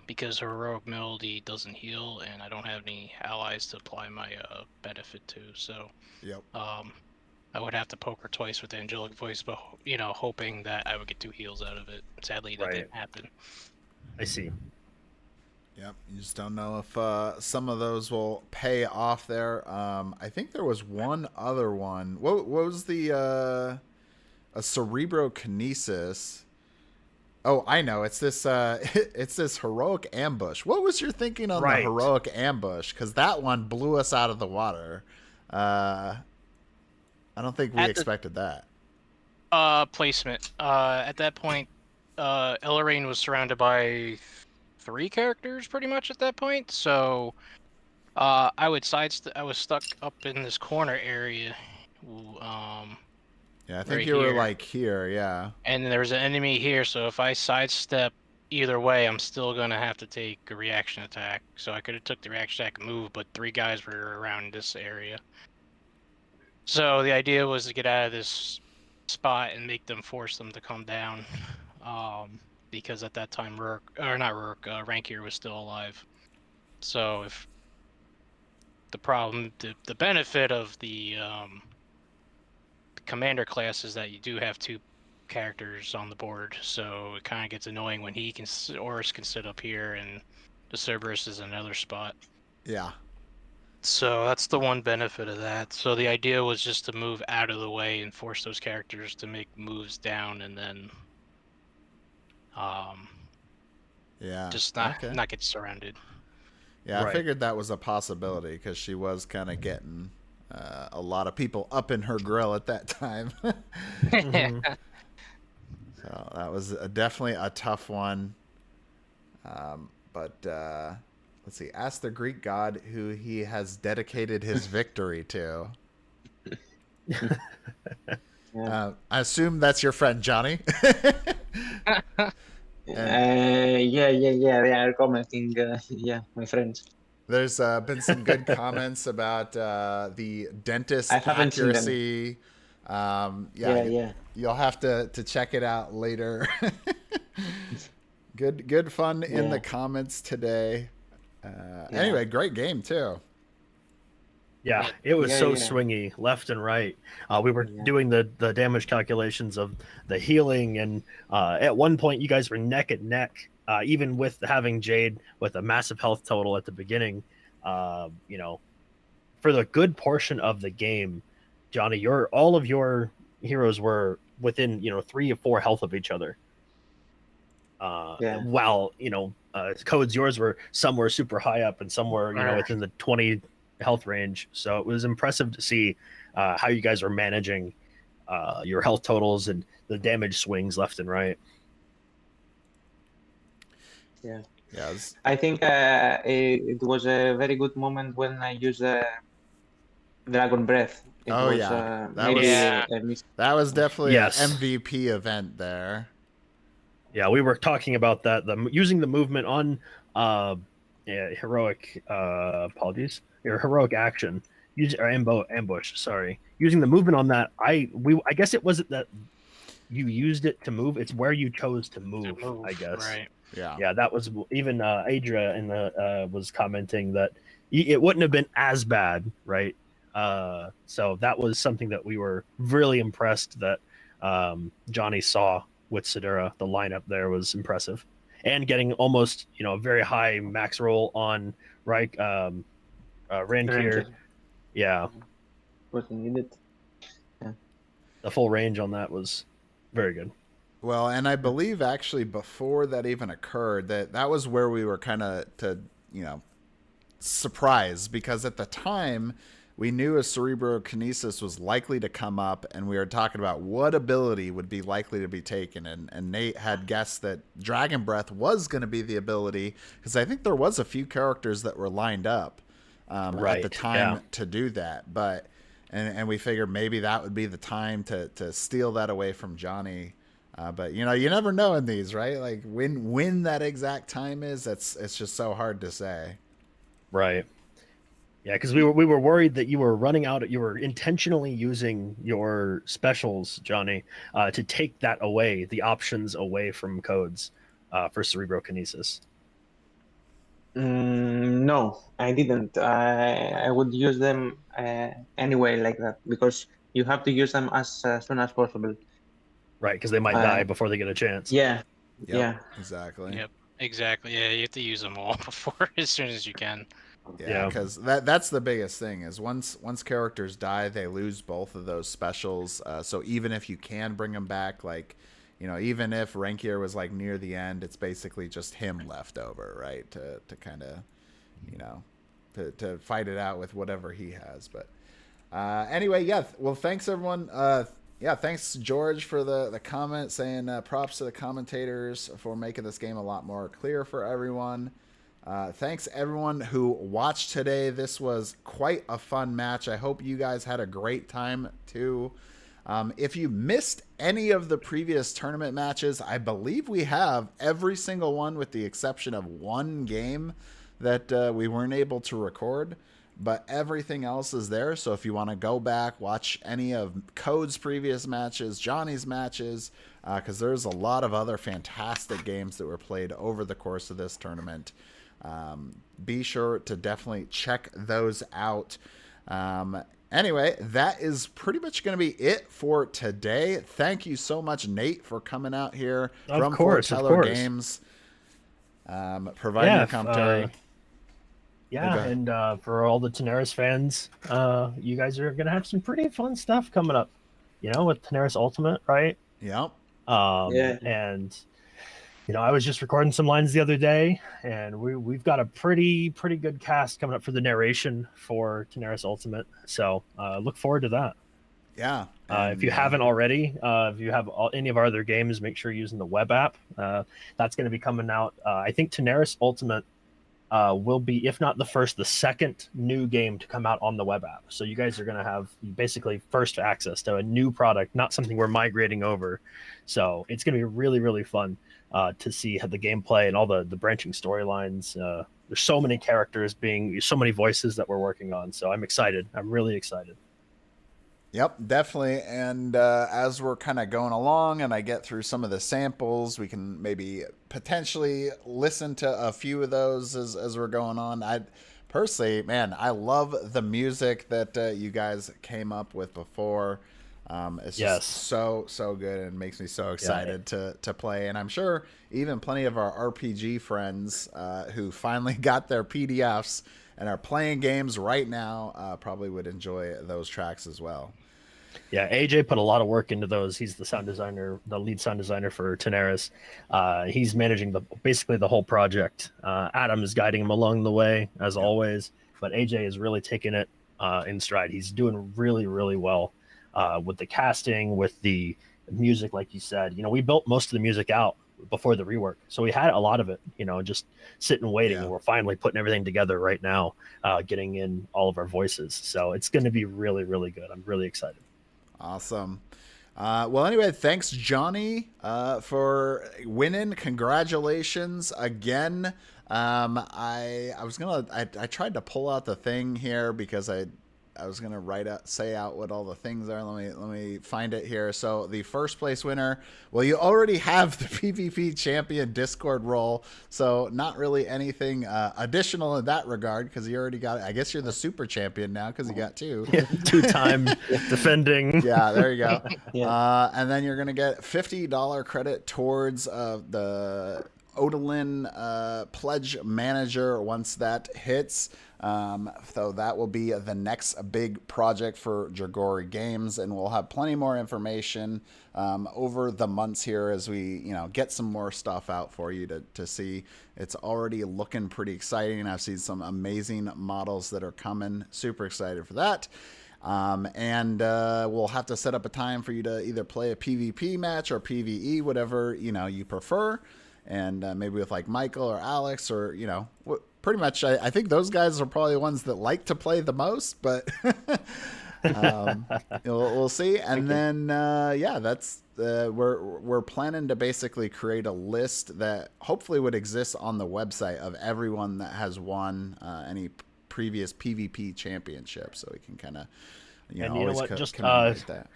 Because Heroic Melody doesn't heal, and I don't have any allies to apply my benefit to, so Yep. I would have to poke her twice with the Angelic Voice, but hoping that I would get 2 heals out of it. Sadly, that Right. didn't happen. I see. Yep. You just don't know if some of those will pay off there. I think there was one other one. What was the a Cerebrokinesis? Oh, I know. It's this it's this Heroic Ambush. What was your thinking on the Heroic Ambush? Because that one blew us out of the water. I don't think we expected that. Placement. At that point, Elraine was surrounded by 3 characters pretty much at that point, so I was stuck up in this corner area. Yeah, I think right you were here. like here, yeah. And there was an enemy here, so if I sidestep either way, I'm still gonna have to take a reaction attack. So I could have took the reaction attack and move, but 3 guys were around this area. So the idea was to get out of this spot and make them force them to come down. Because at that time Rankier was still alive. So if the benefit of the commander class is that you do have 2 characters on the board, so it kind of gets annoying when Oris can sit up here and the Cerberus is another spot. Yeah. So that's the one benefit of that. So the idea was just to move out of the way and force those characters to make moves down, and then Yeah. just not get surrounded. Yeah, Right. I figured that was a possibility because she was kind of getting a lot of people up in her grill at that time. Mhm. So that was definitely a tough one. But let's see. Ask the Greek god who he has dedicated his victory to. I assume that's your friend Johnny. Yeah, they are commenting. Yeah, my friends. There's been some good comments about the dentist I haven't seen them. accuracy. Yeah. You'll have to check it out later. Good fun in the comments today. Anyway, great game too. Yeah, it was Yeah, so yeah. swingy left and right. We were doing the damage calculations of the healing, and at one point you guys were neck and neck, even with having Jade with a massive health total at the beginning. For the good portion of the game, Johnny, all of your heroes were within 3 or 4 health of each other. While yours were some were super high up and some were within the 20 health range. So it was impressive to see how you guys are managing your health totals and the damage swings left and right. Yeah. Yes. I think it was a very good moment when I used Dragon Breath. It Oh, was yeah. That maybe was- Yeah. a mistake. That was definitely Yes. an MVP event there. Yeah, we were talking about that. Using the movement on heroic apologies, or heroic action, or ambush. Sorry, using the movement on that. I guess it wasn't that you used it to move. It's where you chose to move. I guess. Right. Yeah. Yeah, that was even Adria in the was commenting that it wouldn't have been as bad, right? So that was something that we were really impressed that Johnny saw with Sidura. The lineup there was impressive, and getting almost a very high max roll on Reich Rancor. Ranger. Yeah, Was needed. the full range on that was very good. Well, and I believe actually before that even occurred, that was where we were kind of surprised, because at the time we knew a cerebrokinesis was likely to come up, and we were talking about what ability would be likely to be taken, and Nate had guessed that Dragon Breath was going to be the ability, because I think there was a few characters that were lined up at the time to do that, but and we figured maybe that would be the time to steal that away from Johnny. But you never know in these, right? Like when that exact time is, it's just so hard to say. Right. Yeah, because we were worried that you were running out. You were intentionally using your specials, Johnny, to take that away, the options away from codes for cerebrokinesis. No, I didn't. I would use them anyway like that, because you have to use them as soon as possible. Right, because they might die before they get a chance. Yeah. Yep, Yeah. exactly. Yep. Exactly. Yeah, you have to use them all before as soon as you can. Yeah, because that's the biggest thing is once characters die, they lose both of those specials. So even if you can bring them back, like even if Rankier was like near the end, it's basically just him left over, right? To kind of to fight it out with whatever he has. But anyway, yeah. Well, thanks everyone. Yeah, thanks George for the comment saying props to the commentators for making this game a lot more clear for everyone. Thanks everyone who watched today. This was quite a fun match. I hope you guys had a great time too. If you missed any of the previous tournament matches, I believe we have every single one with the exception of one game that we weren't able to record, but everything else is there. So if you want to go back, watch any of Code's previous matches, Johnny's matches, because there's a lot of other fantastic games that were played over the course of this tournament. Be sure to definitely check those out. Anyway, that is pretty much going to be it for today. Thank you so much, Nate, for coming out here from Foreteller Games, providing your commentary. And for all the Tanares fans, you guys are going to have some pretty fun stuff coming up, with Tanares Ultimate, right? Yep. And I was just recording some lines the other day, and we've got a pretty good cast coming up for the narration for Tanares Ultimate. So look forward to that. Yeah. If you haven't already, if you have any of our other games, make sure you're using the web app. That's going to be coming out. I think Tanares Ultimate will be, if not the first, the second new game to come out on the web app. So you guys are going to have basically first access to a new product, not something we're migrating over. So it's going to be really, really fun to see how the gameplay and all the branching storylines. There's so many characters so many voices that we're working on. So I'm excited. I'm really excited. Yep, definitely. And as we're kind of going along and I get through some of the samples, we can maybe potentially listen to a few of those as we're going on. I personally, man, I love the music that you guys came up with before. It's just so good and makes me so excited to play. And I'm sure even plenty of our RPG friends who finally got their PDFs and are playing games right now probably would enjoy those tracks as well. Yeah, AJ put a lot of work into those. He's the sound designer, the lead sound designer for Tanares. He's managing basically the whole project. Adam is guiding him along the way, as always. but AJ is really taking it in stride. He's doing really, really well with the casting, with the music, like you said. You know, we built most of the music out before the rework, so we had a lot of it, you know, just sitting waiting. And we're finally putting everything together right now, getting in all of our voices. So it's going to be really, really good. I'm really excited. Awesome. Well, anyway, thanks, Johnny, for winning. Congratulations again. I tried to pull out the thing here because I was gonna say out what all the things are. Let me find it here. So the first place winner, well, you already have the PvP champion Discord role, so not really anything additional in that regard because you already got it. I guess you're the super champion now because you got 2. Yeah, 2-time defending. Yeah, there you go. And then you're gonna get $50 credit towards the Odalin Pledge Manager once that hits. So that will be the next big project for Dragori Games, and we'll have plenty more information over the months here as we, get some more stuff out for you to see. It's already looking pretty exciting. I've seen some amazing models that are coming. Super excited for that. And we'll have to set up a time for you to either play a PvP match or PvE, whatever you prefer, and maybe with like Michael or Alex or pretty much, I think those guys are probably the ones that like to play the most, but we'll see. And then, that's we're planning to basically create a list that hopefully would exist on the website of everyone that has won any previous PvP championship, so we can kind of, always commemorate that.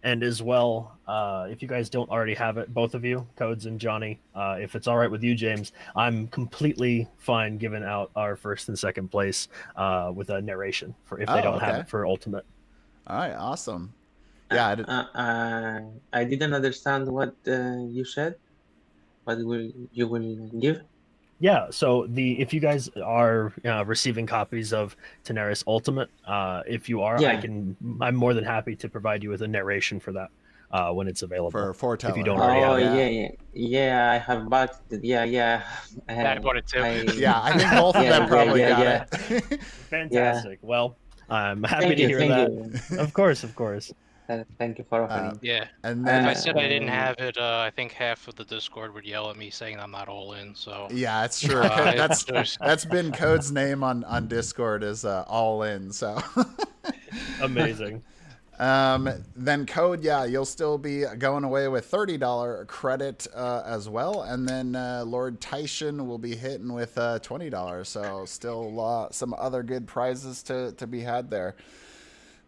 And as well, if you guys don't already have it, both of you, Codes and Johnny, if it's all right with you, James, I'm completely fine giving out our first and second place with a narration for if they don't have it for Ultimate. All right, awesome. Yeah, I didn't understand what you said. What you will give? Yeah, so if you guys are receiving copies of Tanares Ultimate, if you are, I'm more than happy to provide you with a narration for that when it's available. For foretelling. If you don't already have it. Yeah, I have backed it. Yeah. I bought it too. I think both of them probably got it. Fantastic. Well, I'm happy to hear that. Of course. Thank you for offering. Yeah. And then if I said I didn't have it, I think half of the Discord would yell at me saying I'm not all in. So yeah, it's true. That's been Code's name on Discord is all in. So amazing. Then Code, you'll still be going away with $30 credit as well, and then Lord Tyshan will be hitting with $20. So still some other good prizes to be had there.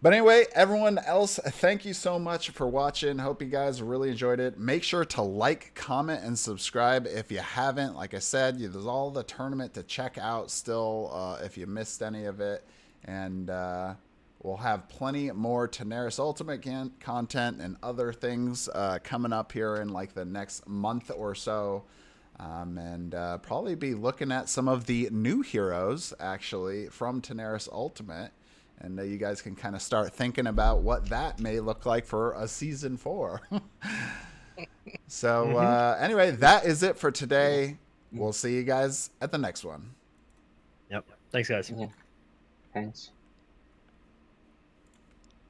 But anyway, everyone else, thank you so much for watching. Hope you guys really enjoyed it. Make sure to like, comment, and subscribe if you haven't. Like I said, there's all the tournament to check out still if you missed any of it. And we'll have plenty more Tanares Ultimate content and other things coming up here in like the next month or so. And probably be looking at some of the new heroes, actually, from Tanares Ultimate. And you guys can kind of start thinking about what that may look like for a season 4. So anyway, that is it for today. We'll see you guys at the next one. Yep. Thanks, guys. Yeah. Thanks.